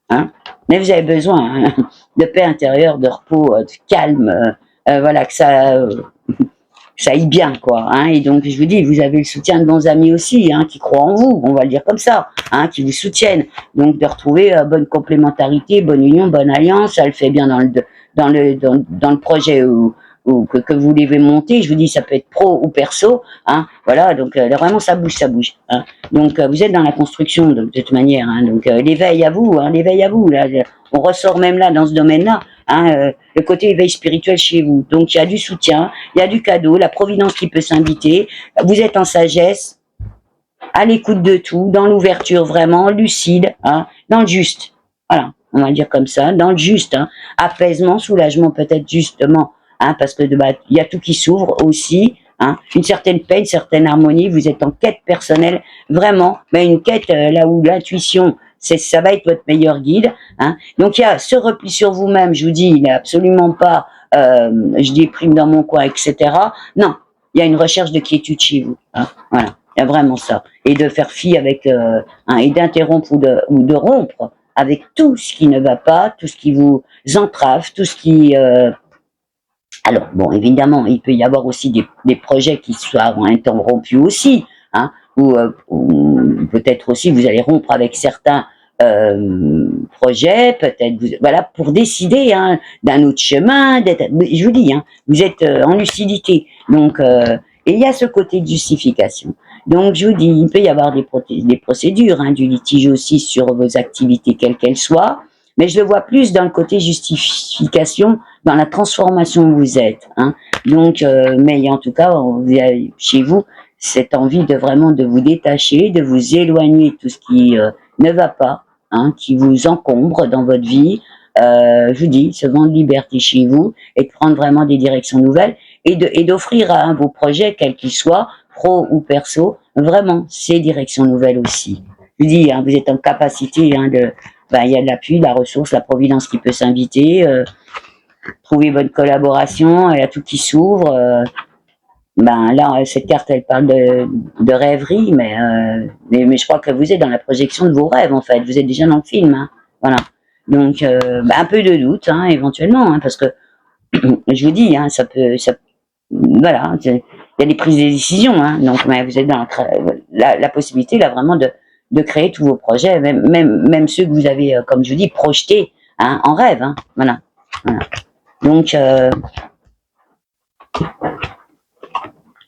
hein. Mais vous avez besoin, hein, de paix intérieure, de repos, de calme, voilà, que ça aille bien, quoi. Hein. Et donc, je vous dis, vous avez le soutien de bons amis aussi, hein, qui croient en vous, on va le dire comme ça, hein, qui vous soutiennent. Donc, de retrouver bonne complémentarité, bonne union, bonne alliance, ça le fait bien dans le projet que vous devez monter. Je vous dis, ça peut être pro ou perso, hein. Voilà, donc vraiment, ça bouge. Hein. Donc, vous êtes dans la construction, de toute manière. Hein. Donc, l'éveil à vous, hein, l'éveil à vous. Là, on ressort même là, dans ce domaine-là, hein, le côté éveil spirituel chez vous. Donc, il y a du soutien, il y a du cadeau, la providence qui peut s'inviter. Vous êtes en sagesse, à l'écoute de tout, dans l'ouverture vraiment, lucide, hein, dans le juste. Voilà, on va dire comme ça, dans le juste. Hein, apaisement, soulagement peut-être justement, hein, parce que il y a tout qui s'ouvre aussi. Hein, une certaine paix, une certaine harmonie. Vous êtes en quête personnelle, vraiment, mais une quête là où l'intuition, ça va être votre meilleur guide. Hein. Donc il y a ce repli sur vous-même. Je vous dis, il n'est absolument pas, je déprime dans mon coin, etc. Non, il y a une recherche de quiétude chez vous. Hein, voilà, il y a vraiment ça. Et de faire fi avec, et d'interrompre ou de rompre avec tout ce qui ne va pas, tout ce qui vous entrave, tout ce qui alors, bon, évidemment, il peut y avoir aussi des projets qui soient interrompus aussi, hein, ou peut-être aussi vous allez rompre avec certains projets, peut-être, voilà, pour décider, hein, d'un autre chemin. Je vous dis, hein, vous êtes en lucidité, donc, et il y a ce côté de justification. Donc, je vous dis, il peut y avoir des procédures, hein, du litige aussi sur vos activités, quelles qu'elles soient. Mais je le vois plus dans le côté justification, dans la transformation où vous êtes. Hein. Donc, mais en tout cas, chez vous, cette envie de vraiment de vous détacher, de vous éloigner de tout ce qui ne va pas, hein, qui vous encombre dans votre vie. Je vous dis, ce vent de liberté chez vous, et de prendre vraiment des directions nouvelles, et d'offrir à vos projets, quels qu'ils soient, pro ou perso, vraiment ces directions nouvelles aussi. Je vous dis, hein, vous êtes en capacité, hein, il y a de l'appui, de la ressource, la providence qui peut s'inviter, trouver bonne collaboration, il y a tout qui s'ouvre. Là, cette carte, elle parle de rêverie, mais je crois que vous êtes dans la projection de vos rêves, en fait. Vous êtes déjà dans le film, hein. Voilà. Donc, un peu de doute, hein, éventuellement, hein, parce que je vous dis, hein, voilà, il y a des prises de décision, hein, donc mais vous êtes dans la possibilité là vraiment de créer tous vos projets, même ceux que vous avez, comme je vous dis, projetés, hein, en rêve, hein, voilà. Donc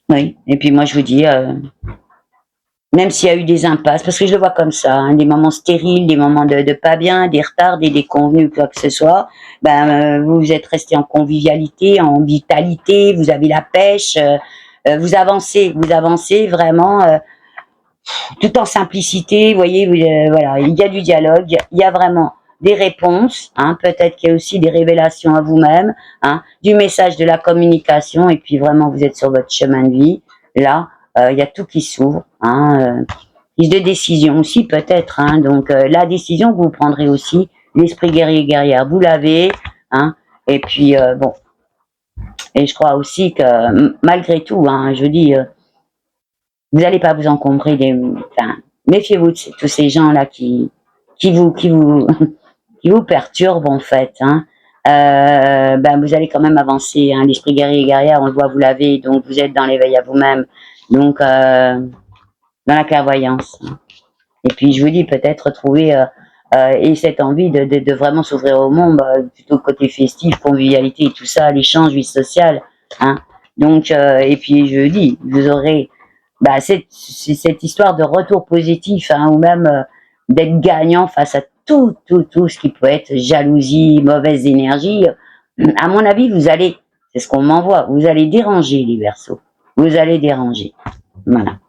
oui, et puis moi je vous dis, même s'il y a eu des impasses, parce que je le vois comme ça, hein, des moments stériles, des moments de pas bien, des retards, des déconvenus, quoi que ce soit, vous êtes resté en convivialité, en vitalité, vous avez la pêche, vous avancez vraiment, tout en simplicité, vous voyez, voilà, il y a du dialogue, il y a vraiment des réponses, hein, peut-être qu'il y a aussi des révélations à vous-même, hein, du message de la communication, et puis vraiment vous êtes sur votre chemin de vie, là, il y a tout qui s'ouvre, hein, prise de décision aussi peut-être, hein, donc la décision que vous prendrez aussi, l'esprit guerrier guerrière, vous l'avez, hein, et puis bon, et je crois aussi que malgré tout, hein, je dis, vous n'allez pas vous encombrer enfin, méfiez-vous de tous ces gens-là qui vous, qui vous perturbent en fait, hein. Vous allez quand même avancer, hein. L'esprit guerrier et guerrière, on le voit, vous l'avez, donc vous êtes dans l'éveil à vous-même, donc dans la clairvoyance. Et puis je vous dis peut-être trouver et cette envie de vraiment s'ouvrir au monde, plutôt côté festif, convivialité et tout ça, l'échange, vie sociale, hein. Donc et puis je dis, vous aurez c'est cette histoire de retour positif, hein, ou même d'être gagnant face à tout ce qui peut être jalousie, mauvaise énergie. À mon avis, c'est ce qu'on m'envoie, vous allez déranger les Verseaux. Vous allez déranger. Voilà.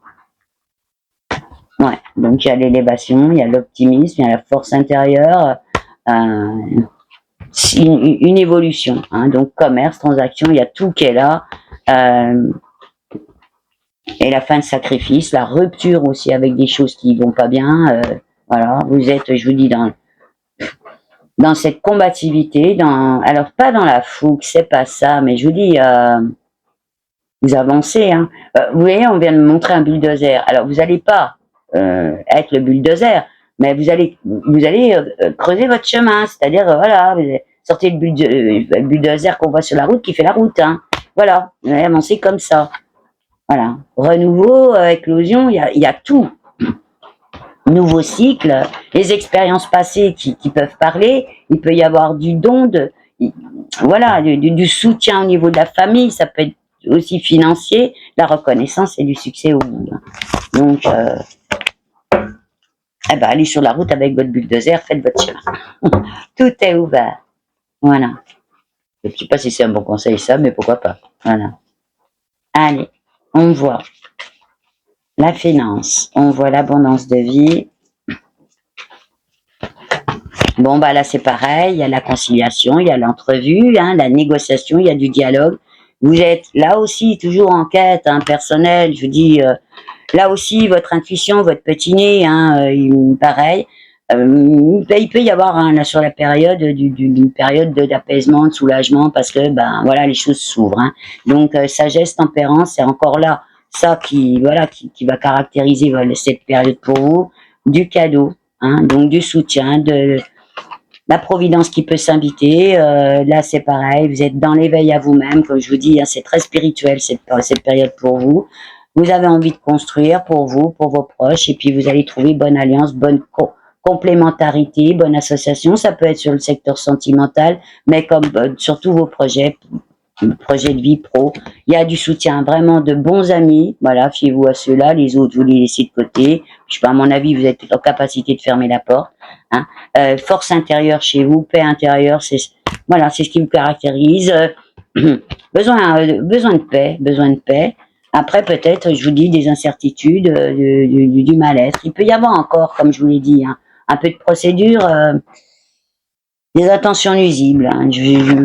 Ouais. Donc il y a l'élévation, il y a l'optimisme, il y a la force intérieure, une évolution. Hein, donc commerce, transaction, il y a tout qui est là. Et la fin de sacrifice, la rupture aussi avec des choses qui vont pas bien. Voilà, vous êtes, je vous dis, dans cette combativité, alors pas dans la fougue, c'est pas ça, mais je vous dis, vous avancez. Hein. Vous voyez, on vient de me montrer un bulldozer. Alors vous n'allez pas être le bulldozer, mais vous allez creuser votre chemin, c'est-à-dire voilà, vous sortez le bulldozer qu'on voit sur la route qui fait la route. Hein. Voilà, vous allez avancer comme ça. Voilà. Renouveau, éclosion, il y a tout. Nouveau cycle, les expériences passées qui peuvent parler, il peut y avoir du don, voilà, du soutien au niveau de la famille, ça peut être aussi financier, la reconnaissance et du succès au monde. Donc, allez sur la route avec votre bulldozer, faites votre chemin. Tout est ouvert. Voilà. Je ne sais pas si c'est un bon conseil ça, mais pourquoi pas. Voilà. Allez. On voit la finance, on voit l'abondance de vie. Bon, là, c'est pareil, il y a la conciliation, il y a l'entrevue, hein, la négociation, il y a du dialogue. Vous êtes là aussi toujours en quête, hein, personnelle, je vous dis, là aussi, votre intuition, votre petit nez, hein, pareil. Il peut y avoir là, sur la période d'une période d'apaisement, de soulagement, parce que voilà, les choses s'ouvrent. Hein. Donc sagesse, tempérance, c'est encore là ça qui va caractériser cette période pour vous, du cadeau, hein, donc du soutien, de la providence qui peut s'inviter. Là c'est pareil, vous êtes dans l'éveil à vous-même, comme je vous dis, hein, c'est très spirituel cette période pour vous. Vous avez envie de construire pour vous, pour vos proches, et puis vous allez trouver bonne alliance, bonne complémentarité, bonne association. Ça peut être sur le secteur sentimental, mais comme sur tous vos projets de vie pro. Il y a du soutien, vraiment de bons amis. Voilà, fiez-vous à ceux-là. Les autres, vous les laissez de côté. Je sais pas, à mon avis, vous êtes en capacité de fermer la porte. Hein. Force intérieure chez vous, paix intérieure, c'est ce qui vous caractérise. Besoin de paix, besoin de paix. Après, peut-être, je vous dis, des incertitudes, du mal-être. Il peut y avoir encore, comme je vous l'ai dit, hein, un peu de procédure, des intentions nuisibles. Hein,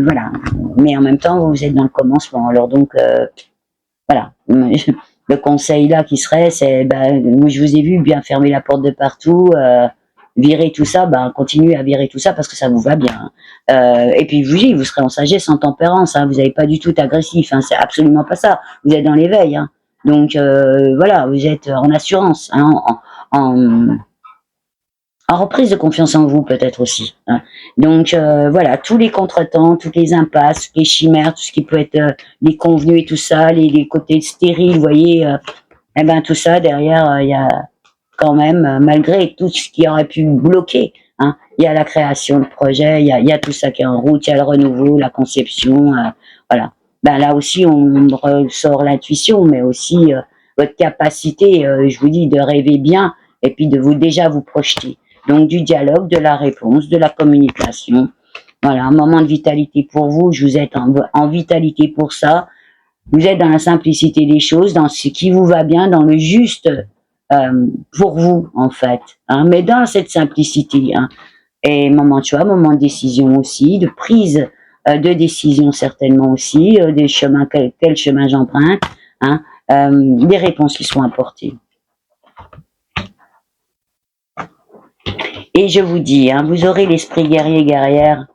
voilà. Mais en même temps, vous êtes dans le commencement. Alors donc, voilà. Le conseil là qui serait, c'est, je vous ai vu bien fermer la porte de partout, virer tout ça, continuez à virer tout ça parce que ça vous va bien. Et puis vous serez en sagesse, en tempérance. Hein, vous n'avez pas du tout agressif. Hein, c'est absolument pas ça. Vous êtes dans l'éveil. Hein. Donc voilà, vous êtes en assurance, hein, en reprise de confiance en vous peut-être aussi. Hein. Donc voilà, tous les contretemps, toutes les impasses, les chimères, tout ce qui peut être les convenus et tout ça, les côtés stériles, vous voyez, eh ben tout ça derrière, il y a quand même, malgré tout ce qui aurait pu bloquer, hein, il y a la création de projets, il y a tout ça qui est en route, il y a le renouveau, la conception, voilà. Ben là aussi, on ressort l'intuition, mais aussi votre capacité, je vous dis, de rêver bien et puis de déjà vous projeter. Donc du dialogue, de la réponse, de la communication. Voilà, un moment de vitalité pour vous, je vous êtes en vitalité pour ça. Vous êtes dans la simplicité des choses, dans ce qui vous va bien, dans le juste pour vous, en fait. Hein, mais dans cette simplicité. Hein. Et moment de choix, moment de décision aussi, de prise de décision certainement aussi, des chemins, quel chemin j'emprunte, hein, des réponses qui sont apportées. Et je vous dis, hein, vous aurez l'esprit guerrier-guerrière.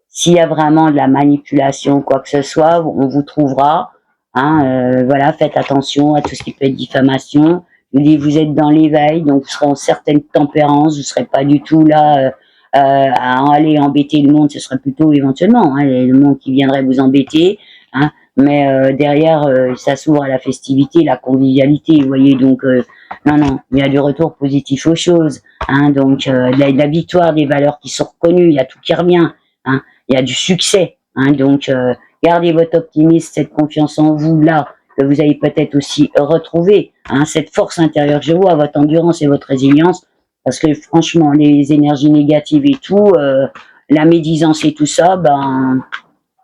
S'il y a vraiment de la manipulation, quoi que ce soit, on vous trouvera. Hein, voilà, faites attention à tout ce qui peut être diffamation. Je vous dis, vous êtes dans l'éveil, donc vous serez en certaine tempérance, vous ne serez pas du tout là à aller embêter le monde, ce serait plutôt éventuellement hein, le monde qui viendrait vous embêter. Hein, mais derrière, ça s'ouvre à la festivité, la convivialité, vous voyez, donc non, il y a du retour positif aux choses. Hein, donc la victoire des valeurs qui sont reconnues, il y a tout qui revient. Hein, il y a du succès. Hein, donc gardez votre optimisme, cette confiance en vous là, que vous avez peut-être aussi retrouvé, hein, cette force intérieure que je vois, votre endurance et votre résilience, parce que franchement, les énergies négatives et tout, la médisance et tout ça, ben,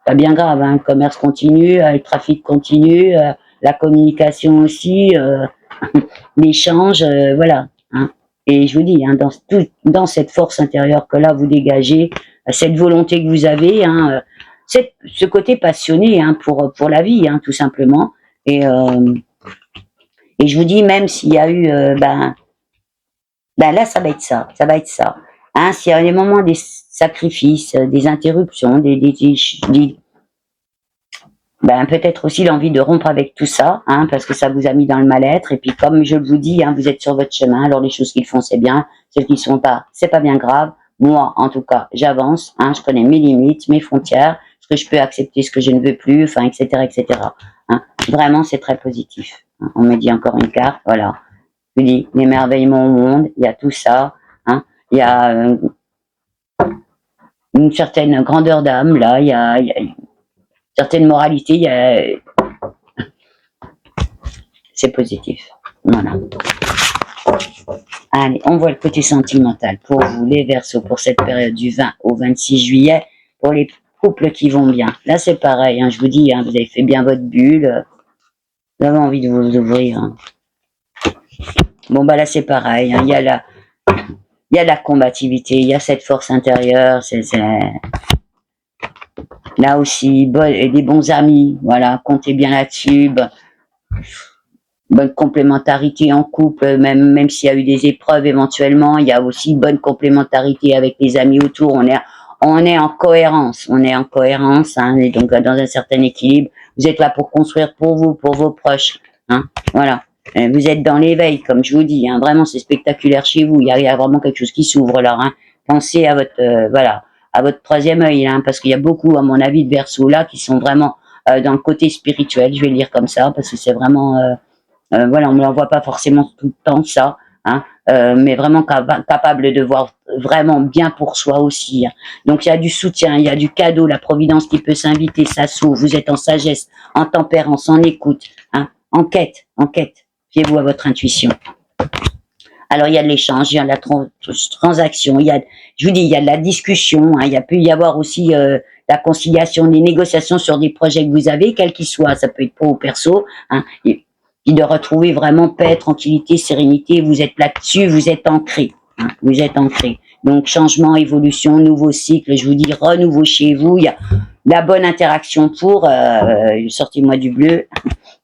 pas bien grave, hein, le commerce continue, le trafic continue, la communication aussi, l'échange, voilà. Hein. Et je vous dis, hein, dans cette force intérieure que là vous dégagez, cette volonté que vous avez, hein, ce côté passionné hein, pour la vie, hein, tout simplement. Et je vous dis, même s'il y a eu, ben là, ça va être ça. Hein, s'il y a des moments, des sacrifices, des interruptions, ben peut-être aussi l'envie de rompre avec tout ça, hein, parce que ça vous a mis dans le mal-être. Et puis comme je vous dis, hein, vous êtes sur votre chemin. Alors les choses qu'ils font, c'est bien. Celles qui ne sont pas, c'est pas bien grave. Moi, en tout cas, j'avance. Hein, je connais mes limites, mes frontières, ce que je peux accepter, ce que je ne veux plus, enfin, etc., etc. Hein, vraiment, c'est très positif. Hein, on me dit encore une carte, voilà. Je vous dis, l'émerveillement au monde, il y a tout ça. Hein, il y a une certaine grandeur d'âme là. Il y a certaine moralité, c'est positif. Voilà. Allez, on voit le côté sentimental pour vous, les Verseaux, pour cette période du 20 au 26 juillet, pour les couples qui vont bien. Là, c'est pareil, hein, je vous dis, hein, vous avez fait bien votre bulle, vous avez envie de vous ouvrir. Hein. Bon, bah là, c'est pareil, hein, il y a la combativité, il y a cette force intérieure, là aussi, des bons amis, voilà, comptez bien là-dessus. Bonne complémentarité en couple, même s'il y a eu des épreuves éventuellement, il y a aussi bonne complémentarité avec les amis autour. On est en cohérence, hein, et donc dans un certain équilibre. Vous êtes là pour construire pour vous, pour vos proches, hein, voilà. Vous êtes dans l'éveil, comme je vous dis, hein, vraiment c'est spectaculaire chez vous. Il y a vraiment quelque chose qui s'ouvre là. Hein. Pensez à votre voilà, à votre troisième œil, hein, parce qu'il y a beaucoup, à mon avis, de Verseaux là qui sont vraiment dans le côté spirituel. Je vais le dire comme ça parce que c'est vraiment voilà, on ne l'envoie pas forcément tout le temps ça, hein, mais vraiment capable de voir vraiment bien pour soi aussi. Hein. Donc il y a du soutien, il y a du cadeau, la providence qui peut s'inviter, ça s'ouvre. Vous êtes en sagesse, en tempérance, en écoute, hein, en quête. Fiez-vous à votre intuition. Alors il y a de l'échange, il y a de la transaction, je vous dis, il y a de la discussion, hein, il peut y avoir aussi la conciliation, des négociations sur des projets que vous avez, quels qu'ils soient, ça peut être pro ou perso, hein, et de retrouver vraiment paix, tranquillité, sérénité, vous êtes là-dessus, vous êtes ancré, hein, vous êtes ancré. Donc changement, évolution, nouveau cycle, je vous dis renouveau chez vous, il y a la bonne interaction pour, sortez-moi du bleu,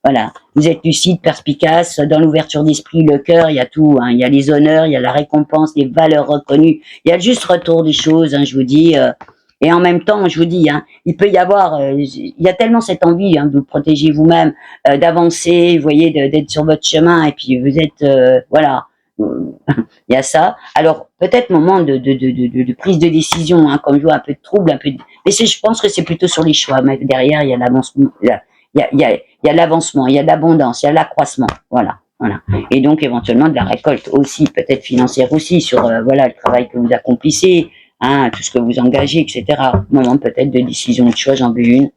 voilà, vous êtes lucide, perspicace, dans l'ouverture d'esprit, le cœur, il y a tout, hein, il y a les honneurs, il y a la récompense, les valeurs reconnues, il y a le juste retour des choses, hein, je vous dis, et en même temps, je vous dis, hein, il peut y avoir, il y a tellement cette envie hein, de vous protéger vous-même, d'avancer, vous voyez, d'être sur votre chemin, et puis vous êtes, voilà, il y a ça. Alors, peut-être moment de prise de décision, hein, comme je vois un peu de trouble, un peu de... Mais je pense que c'est plutôt sur les choix. Mais derrière, il y a l'avancement, il y a l'avancement, il y a l'abondance, il y a l'accroissement. Voilà. Voilà. Et donc, éventuellement, de la récolte aussi, peut-être financière aussi, sur voilà, le travail que vous accomplissez, hein, tout ce que vous engagez, etc. Moment peut-être de décision de choix, j'en veux une.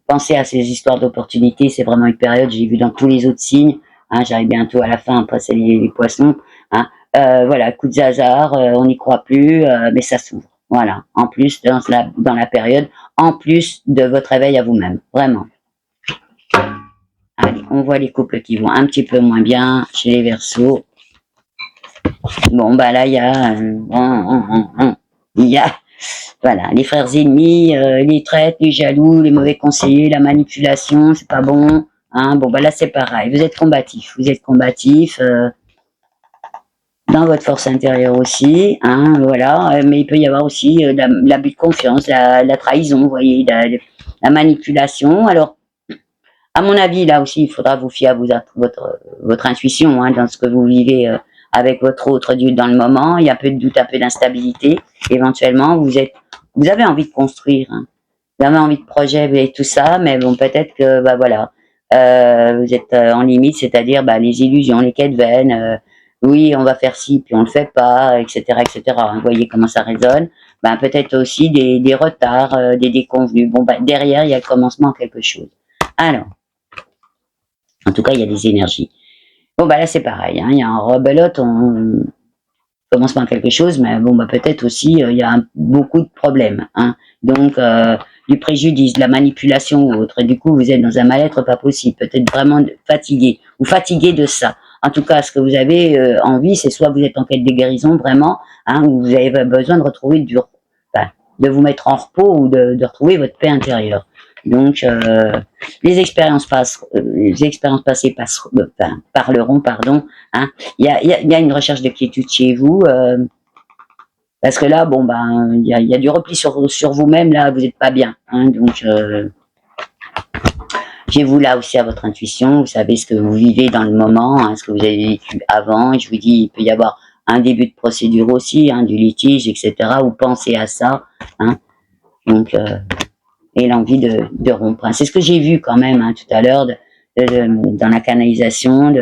Pensez à ces histoires d'opportunités, c'est vraiment une période, j'ai vu dans tous les autres signes, hein, j'arrive bientôt à la fin, après c'est les poissons, hein, voilà, coup de hasard, on n'y croit plus, mais ça s'ouvre, voilà, en plus dans la période, en plus de votre réveil à vous-même, vraiment. Allez, on voit les couples qui vont un petit peu moins bien chez les Verseaux. Bon, bah là, il y a voilà, les frères ennemis, les traites, les jaloux, les mauvais conseillers, la manipulation, c'est pas bon. Hein, bon, bah là, c'est pareil. Vous êtes combatif. Vous êtes combatif dans votre force intérieure aussi. Hein, voilà. Mais il peut y avoir aussi l'abus de confiance, la trahison, vous voyez, la manipulation. Alors, à mon avis, là aussi, il faudra vous fier à votre intuition hein, dans ce que vous vivez avec votre autre dans le moment. Il y a un peu de doute, un peu d'instabilité. Éventuellement, vous avez envie de construire. Hein. Vous avez envie de projet, vous avez tout ça, mais bon, peut-être que, bah voilà, vous êtes en limite, c'est-à-dire bah, les illusions, les quêtes vaines. Oui, on va faire ci, puis on le fait pas, etc., etc. Vous voyez comment ça résonne. Ben, peut-être aussi des retards, des déconvenus. Bon, ben, derrière, il y a le commencement de quelque chose. Alors, en tout cas, il y a des énergies. Bon, bah là, c'est pareil. Hein, il y a un rebelote, on commence par quelque chose, mais bon, bah peut-être aussi, il y a beaucoup de problèmes. Hein. Donc, du préjudice, de la manipulation ou autre. Et du coup, vous êtes dans un mal-être pas possible. Peut-être vraiment fatigué ou fatigué de ça. En tout cas, ce que vous avez envie, c'est soit vous êtes en quête de guérison, vraiment, hein, ou vous avez besoin de retrouver de vous mettre en repos ou de retrouver votre paix intérieure. Donc, les expériences passées parleront, pardon. Hein. Il y a une recherche de quiétude chez vous, parce que là, bon ben, il y a du repli sur vous-même. Là, vous n'êtes pas bien. Hein, donc, j'ai vous là aussi à votre intuition. Vous savez ce que vous vivez dans le moment, hein, ce que vous avez vécu avant. Et je vous dis, il peut y avoir un début de procédure aussi, hein, du litige, etc. Ou pensez à ça. Hein. Donc et l'envie de rompre. C'est ce que j'ai vu quand même hein, tout à l'heure dans la canalisation,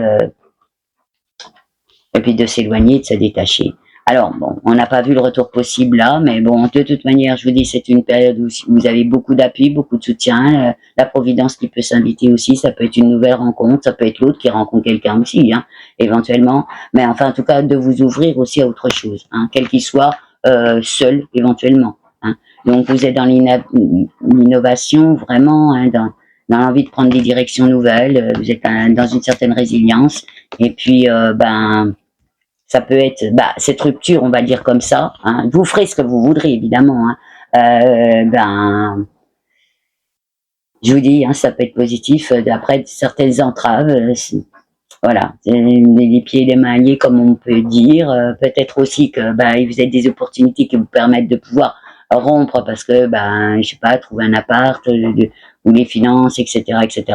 et puis de s'éloigner, de se détacher. Alors bon, on n'a pas vu le retour possible là, mais bon, de toute manière, je vous dis, c'est une période où vous avez beaucoup d'appui, beaucoup de soutien, la providence qui peut s'inviter aussi, ça peut être une nouvelle rencontre, ça peut être l'autre qui rencontre quelqu'un aussi, hein, éventuellement, mais enfin, en tout cas, de vous ouvrir aussi à autre chose, hein, quel qu'il soit, seul, éventuellement. Hein. Donc, vous êtes dans l'innovation, vraiment, hein, dans l'envie de prendre des directions nouvelles, vous êtes dans une certaine résilience, et puis, ben, ça peut être cette rupture, on va dire comme ça. Hein. Vous ferez ce que vous voudrez, évidemment. Hein. Ben, je vous dis, hein, ça peut être positif d'après certaines entraves. Voilà, les pieds et les mains liés, comme on peut dire. Peut-être aussi que vous avez des opportunités qui vous permettent de pouvoir rompre parce que, je sais pas, trouver un appart ou les finances, etc., etc.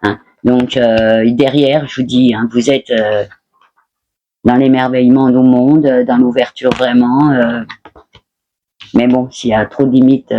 Hein. Donc derrière, je vous dis, hein, vous êtes dans l'émerveillement du monde, dans l'ouverture vraiment. Mais bon, s'il y a trop de limites,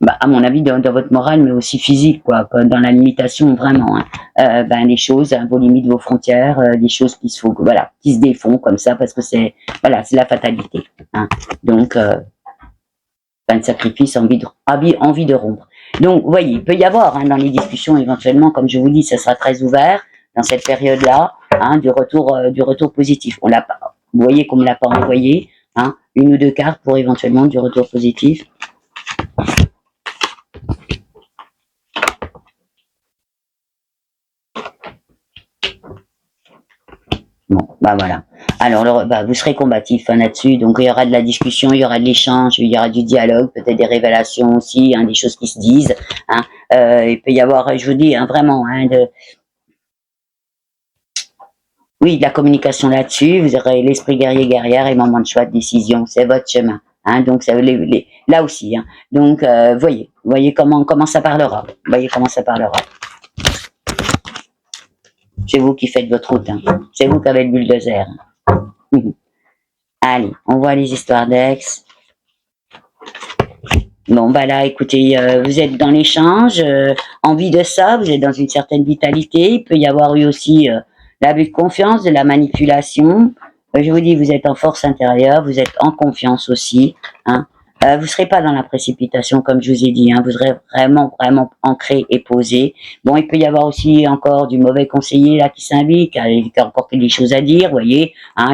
à mon avis, dans votre morale, mais aussi physique, quoi, dans la limitation vraiment. Hein. Les choses, hein, vos limites, vos frontières, des choses qui se défont comme ça, parce que c'est la fatalité. Hein. Donc, fin de sacrifice, envie de rompre. Donc, vous voyez, il peut y avoir hein, dans les discussions éventuellement, comme je vous dis, ça sera très ouvert dans cette période-là, hein, du retour positif. Vous voyez qu'on ne me l'a pas envoyé, hein, une ou deux cartes pour éventuellement du retour positif. Bon, voilà. Alors, vous serez combatif hein, là-dessus, donc il y aura de la discussion, il y aura de l'échange, il y aura du dialogue, peut-être des révélations aussi, hein, des choses qui se disent. Hein. Il peut y avoir, je vous dis, hein, vraiment, hein, de la communication là-dessus. Vous aurez l'esprit guerrier-guerrière et moment de choix, de décision. C'est votre chemin. Hein, donc, ça, là aussi. Hein. Donc, voyez comment ça parlera. Voyez comment ça parlera. C'est vous qui faites votre route. Hein. C'est vous qui avez le bulldozer. Allez, on voit les histoires d'ex. Bon, bah là, écoutez, vous êtes dans l'échange, envie de ça, vous êtes dans une certaine vitalité. Il peut y avoir eu aussi l'abus de confiance, de la manipulation. Je vous dis, vous êtes en force intérieure, vous êtes en confiance aussi. Hein. Vous serez pas dans la précipitation, comme je vous ai dit. Hein. Vous serez vraiment, vraiment ancré et posé. Bon, il peut y avoir aussi encore du mauvais conseiller là qui s'invite, qui a encore des choses à dire, vous voyez. Hein,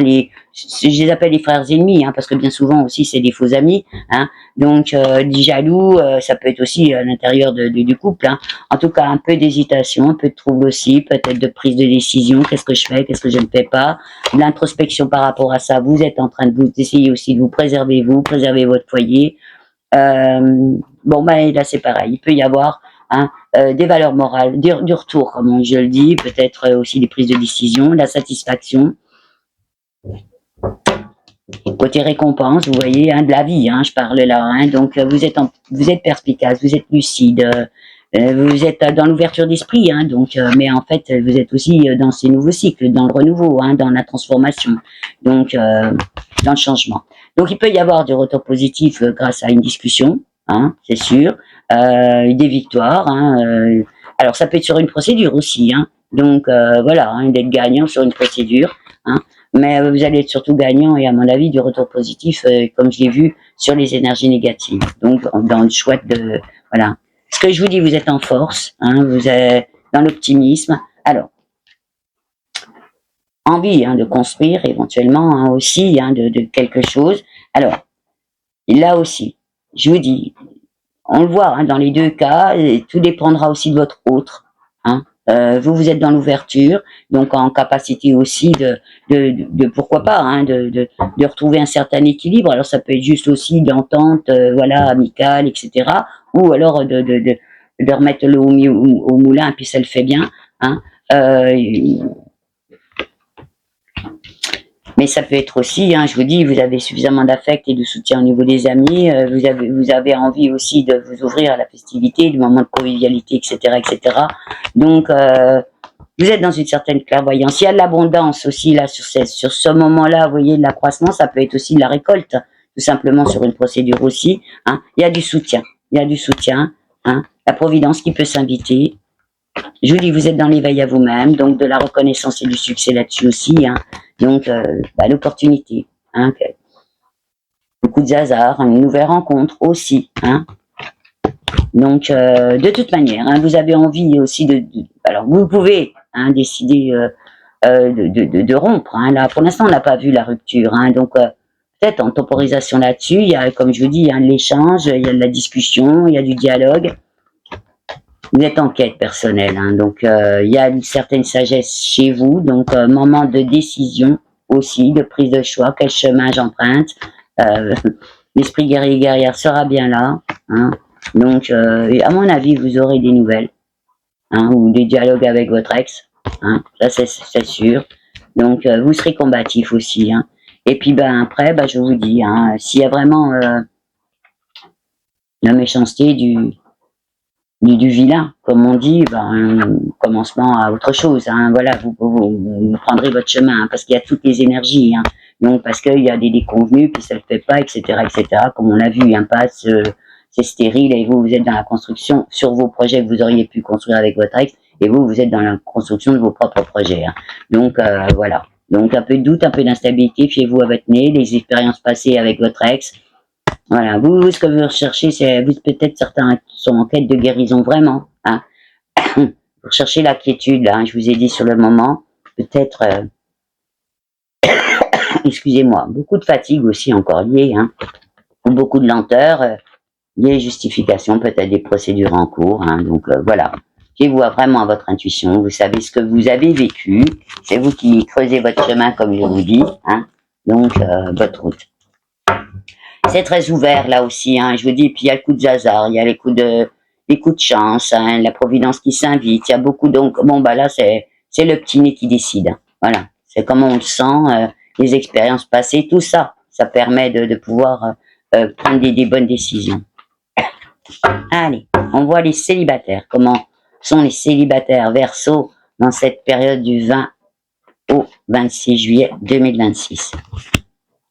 je les appelle les frères ennemis, hein, parce que bien souvent aussi c'est des faux amis. Hein. Donc, des jaloux, ça peut être aussi à l'intérieur du couple. Hein. En tout cas, un peu d'hésitation, un peu de trouble aussi, peut-être de prise de décision. Qu'est-ce que je fais, qu'est-ce que je ne fais pas. L'introspection par rapport à ça. Vous êtes en train de vous essayer aussi de vous préserver votre foyer. Bon, ben là c'est pareil. Il peut y avoir hein, des valeurs morales, du retour, comme je le dis, peut-être aussi des prises de décision, la satisfaction. Côté récompense, vous voyez, hein, de la vie, hein, je parle là. Hein, donc vous êtes perspicace, vous êtes lucide, vous êtes dans l'ouverture d'esprit, hein, donc, mais en fait, vous êtes aussi dans ces nouveaux cycles, dans le renouveau, hein, dans la transformation, donc dans le changement. Donc il peut y avoir du retour positif grâce à une discussion, hein, c'est sûr, des victoires. Hein, alors ça peut être sur une procédure aussi, hein, donc voilà, hein, d'être gagnant sur une procédure. Hein, mais vous allez être surtout gagnant et à mon avis du retour positif, comme je l'ai vu, sur les énergies négatives. Donc dans le choix de voilà. Ce que je vous dis, vous êtes en force, hein, vous êtes dans l'optimisme. Alors, envie hein, de construire éventuellement hein, aussi hein, de quelque chose. Alors, là aussi, je vous dis, on le voit hein, dans les deux cas, tout dépendra aussi de votre autre. Hein. Vous êtes dans l'ouverture, donc en capacité aussi de pourquoi pas, hein, de retrouver un certain équilibre. Alors ça peut être juste aussi d'entente, voilà, amicale, etc. Ou alors de remettre l'eau au moulin, puis ça le fait bien. Hein. Mais ça peut être aussi, hein, je vous dis, vous avez suffisamment d'affect et de soutien au niveau des amis, vous avez envie aussi de vous ouvrir à la festivité, du moment de convivialité, etc., etc. Donc, vous êtes dans une certaine clairvoyance. Il y a de l'abondance aussi là sur ce moment-là, vous voyez, de l'accroissement, ça peut être aussi de la récolte, tout simplement sur une procédure aussi. Hein. Il y a du soutien, hein, la providence qui peut s'inviter. Je vous dis, vous êtes dans l'éveil à vous-même, donc de la reconnaissance et du succès là-dessus aussi. Hein. Donc, l'opportunité. Hein. Beaucoup de hasard, une nouvelle rencontre aussi. Hein. Donc, de toute manière, hein, vous avez envie aussi alors, vous pouvez hein, décider de rompre. Hein. Là, pour l'instant, on n'a pas vu la rupture. Hein. Donc, peut-être en temporisation là-dessus, il y a, comme je vous dis, il y a de l'échange, il y a de la discussion, il y a du dialogue. Vous êtes en quête personnelle, hein, donc il y a une certaine sagesse chez vous, donc moment de décision aussi, de prise de choix, quel chemin j'emprunte. L'esprit guerrier guerrière sera bien là, hein, donc à mon avis vous aurez des nouvelles, hein, ou des dialogues avec votre ex, hein, ça c'est sûr. Donc vous serez combatif aussi, hein. Et puis ben après, ben, je vous dis, hein, s'il y a vraiment la méchanceté du vilain, comme on dit, ben, commencement à autre chose. Hein, voilà, vous prendrez votre chemin, hein, parce qu'il y a toutes les énergies. Hein, donc, parce qu'il y a des déconvenus, puis ça ne le fait pas, etc., etc., comme on l'a vu, impasse, c'est stérile, et vous êtes dans la construction sur vos projets que vous auriez pu construire avec votre ex, et vous êtes dans la construction de vos propres projets. Hein. Donc, voilà. Donc, un peu de doute, un peu d'instabilité, fiez-vous à votre nez, les expériences passées avec votre ex. Voilà, vous, ce que vous recherchez, c'est, peut-être certains sont en quête de guérison vraiment. Hein. Vous recherchez la quiétude, là, hein, je vous ai dit sur le moment, peut-être, excusez-moi, beaucoup de fatigue aussi encore liée, hein, ou beaucoup de lenteur, liée justification, peut-être des procédures en cours, hein, donc voilà. Fiez-vous vraiment à votre intuition, vous savez ce que vous avez vécu, c'est vous qui creusez votre chemin comme je vous dis, hein, donc votre route. C'est très ouvert là aussi, hein, je vous dis, puis il y a le coup de hasard, il y a les coups de chance, hein, la providence qui s'invite, il y a beaucoup, donc bon bah là c'est le petit nez qui décide, hein, voilà, c'est comment on le sent, les expériences passées, tout ça, ça permet de pouvoir prendre des bonnes décisions. Allez, on voit les célibataires, comment sont les célibataires Verseau, dans cette période du 20 au 26 juillet 2026.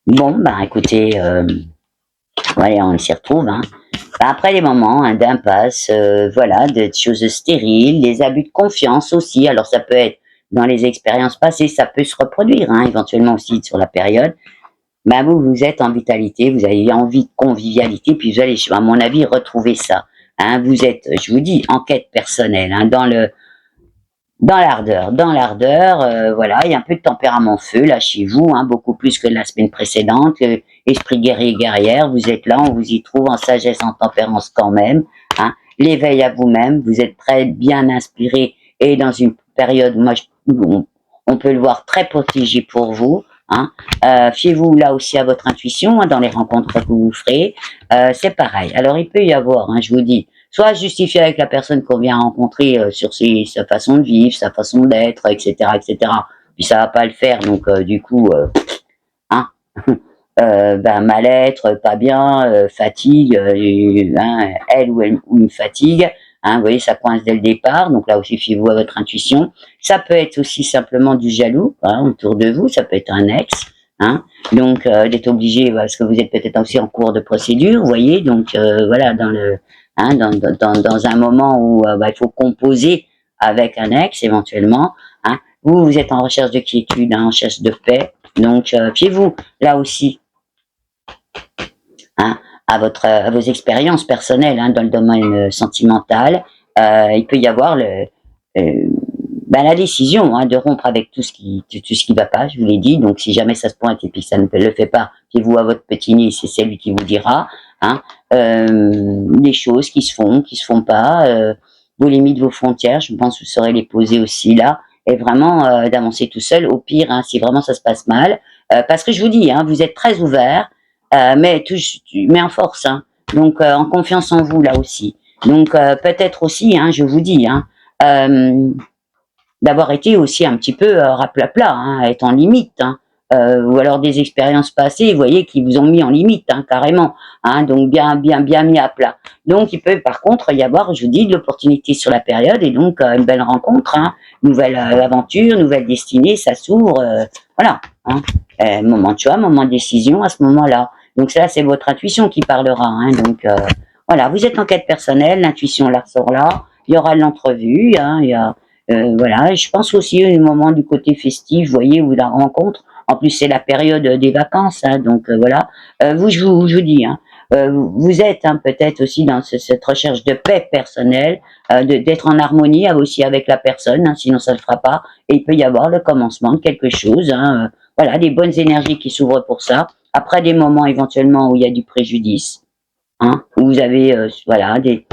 Bon, ben écoutez, voilà, on s'y retrouve. Hein. Après les moments d'impasse, voilà, de choses stériles, des abus de confiance aussi. Alors ça peut être dans les expériences passées, ça peut se reproduire, hein, éventuellement aussi sur la période. Ben vous êtes en vitalité, vous avez envie de convivialité, puis vous allez, à mon avis, retrouver ça. Hein, vous êtes, je vous dis, en quête personnelle, hein, dans l'ardeur, voilà, il y a un peu de tempérament feu là chez vous, hein, beaucoup plus que la semaine précédente. Esprit guerrier guerrière, vous êtes là, on vous y trouve en sagesse, en tempérance quand même. Hein, l'éveil à vous-même, vous êtes très bien inspiré et dans une période, moi, on peut le voir très protégé pour vous. Hein. Fiez-vous là aussi à votre intuition, hein, dans les rencontres que vous ferez. C'est pareil. Alors il peut y avoir, hein, je vous dis, soit justifier avec la personne qu'on vient rencontrer sur sa façon de vivre, sa façon d'être, etc., etc. Puis ça va pas le faire, donc du coup, hein, ben mal-être, pas bien, fatigue, hein, elle ou une fatigue. Hein, vous voyez, ça coince dès le départ, donc là aussi, fiez-vous à votre intuition. Ça peut être aussi simplement du jaloux hein, autour de vous, ça peut être un ex. Hein, donc d'être obligé, parce que vous êtes peut-être aussi en cours de procédure, vous voyez, donc voilà, hein, dans un moment où il faut composer avec un ex éventuellement. Hein, vous êtes en recherche de quiétude, hein, en recherche de paix, donc fiez-vous là aussi hein, à vos expériences personnelles hein, dans le domaine sentimental. Il peut y avoir la décision hein, de rompre avec tout ce qui va pas, je vous l'ai dit. Donc si jamais ça se pointe et puis ça ne le fait pas, fiez-vous à votre petit nez, c'est celui qui vous dira. Hein, les choses qui se font pas, vos limites, vos frontières, je pense que vous saurez les poser aussi là, et vraiment d'avancer tout seul. Au pire, hein, si vraiment ça se passe mal, parce que je vous dis, hein, vous êtes très ouvert, mais en force, hein, donc en confiance en vous là aussi. Donc peut-être aussi, hein, je vous dis, hein, d'avoir été aussi un petit peu raplapla, hein, être en limite. Hein. Ou alors des expériences passées, vous voyez, qui vous ont mis en limite, hein, carrément. Hein, donc bien mis à plat. Donc il peut par contre y avoir, je vous dis, de l'opportunité sur la période et donc une belle rencontre, hein, nouvelle aventure, nouvelle destinée, ça s'ouvre, voilà. Hein, moment de choix, moment de décision à ce moment-là. Donc ça, c'est votre intuition qui parlera. Hein, donc voilà, vous êtes en quête personnelle, l'intuition la ressort là. Il y aura l'entrevue, hein, il y a voilà, je pense aussi au moment du côté festif, vous voyez, où la rencontre. En plus, c'est la période des vacances, hein, donc voilà. Je vous dis, hein, vous êtes hein, peut-être aussi dans cette recherche de paix personnelle, d'être en harmonie aussi avec la personne, hein, sinon ça ne le fera pas. Et il peut y avoir le commencement de quelque chose. Hein, voilà, des bonnes énergies qui s'ouvrent pour ça. Après des moments éventuellement où il y a du préjudice, hein, où vous avez voilà des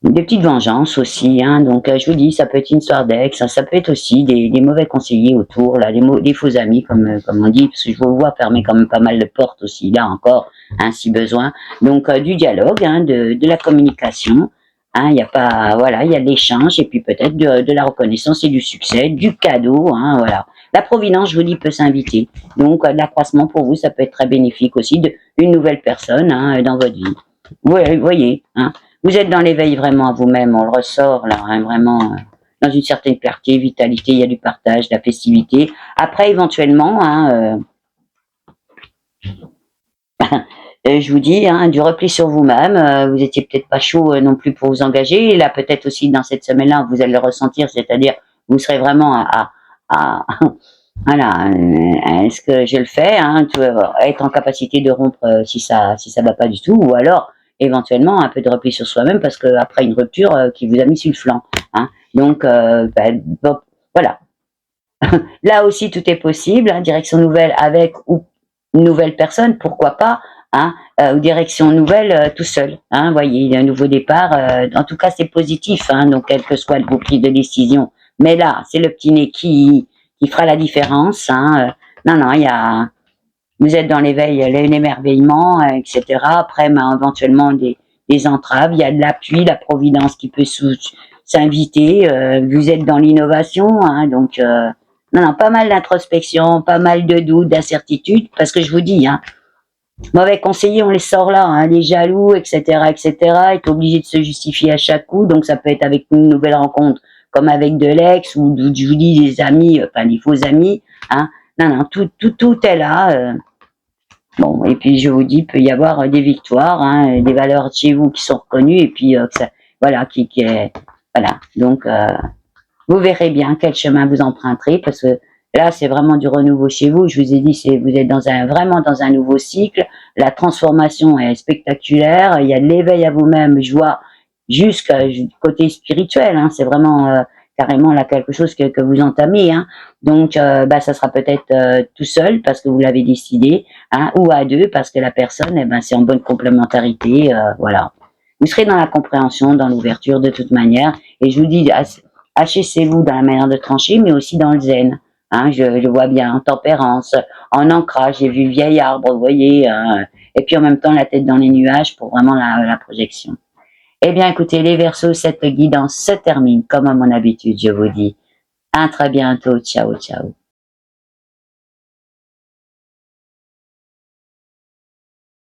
petites vengeances aussi, hein. Donc je vous dis, ça peut être une histoire d'ex, ça peut être aussi des mauvais conseillers autour, là, des faux amis comme on dit, parce que je vous vois fermer quand même pas mal de portes aussi, là encore, hein, si besoin. Donc du dialogue, hein, de la communication, hein, il y a pas, voilà, il y a de l'échange et puis peut-être de la reconnaissance et du succès, du cadeau, hein, voilà. La providence, je vous dis, peut s'inviter. Donc de l'accroissement pour vous, ça peut être très bénéfique aussi d'une nouvelle personne hein, dans votre vie. Vous voyez, hein. Vous êtes dans l'éveil vraiment à vous-même, on le ressort là, hein, vraiment dans une certaine clarté, vitalité, il y a du partage, de la festivité. Après, éventuellement, hein, je vous dis, hein, du repli sur vous-même, vous étiez peut-être pas chaud non plus pour vous engager, et là peut-être aussi dans cette semaine-là, vous allez le ressentir, c'est-à-dire vous serez vraiment voilà, est-ce que je le fais, hein, être en capacité de rompre si ça va pas du tout, ou alors éventuellement un peu de repli sur soi-même parce que après une rupture qui vous a mis sur le flanc. Hein. Donc bon, voilà. Là aussi tout est possible. Hein, direction nouvelle avec ou une nouvelle personne, pourquoi pas. Hein, ou direction nouvelle tout seul. Hein, voyez, il y a un nouveau départ. En tout cas, c'est positif. Hein, donc quel que soit vos prises de décision. Mais là, c'est le petit nez qui fera la différence. Hein. Non, il y a vous êtes dans l'éveil, l'émerveillement, etc. Après, éventuellement des entraves, il y a de l'appui, la providence qui peut s'inviter. Vous êtes dans l'innovation, hein, donc non, pas mal d'introspection, pas mal de doutes, d'incertitudes, parce que je vous dis, hein, mauvais conseillers, on les sort là, hein, les jaloux, etc., etc., est obligé de se justifier à chaque coup, donc ça peut être avec une nouvelle rencontre comme avec de l'ex ou je vous dis des amis, enfin des faux amis. Hein. Non, tout est là. Bon, et puis je vous dis, il peut y avoir des victoires, hein, des valeurs de chez vous qui sont reconnues, et puis voilà, qui est, voilà. Donc, vous verrez bien quel chemin vous emprunterez, parce que là, c'est vraiment du renouveau chez vous. Je vous ai dit, vous êtes vraiment dans un nouveau cycle. La transformation est spectaculaire. Il y a de l'éveil à vous-même. Je vois jusqu'à côté spirituel. Hein, c'est vraiment carrément là quelque chose que vous entamez. Hein. Donc, ça sera peut-être tout seul parce que vous l'avez décidé, hein, ou à deux parce que la personne, c'est en bonne complémentarité. Voilà. Vous serez dans la compréhension, dans l'ouverture de toute manière. Et je vous dis, achissez-vous dans la manière de trancher, mais aussi dans le zen. Hein, je vois bien en tempérance, en ancrage. J'ai vu vieil arbre, vous voyez. Et puis en même temps, la tête dans les nuages pour vraiment la projection. Eh bien, écoutez, les Verseaux, cette guidance se termine comme à mon habitude, je vous dis. À très bientôt. Ciao, ciao.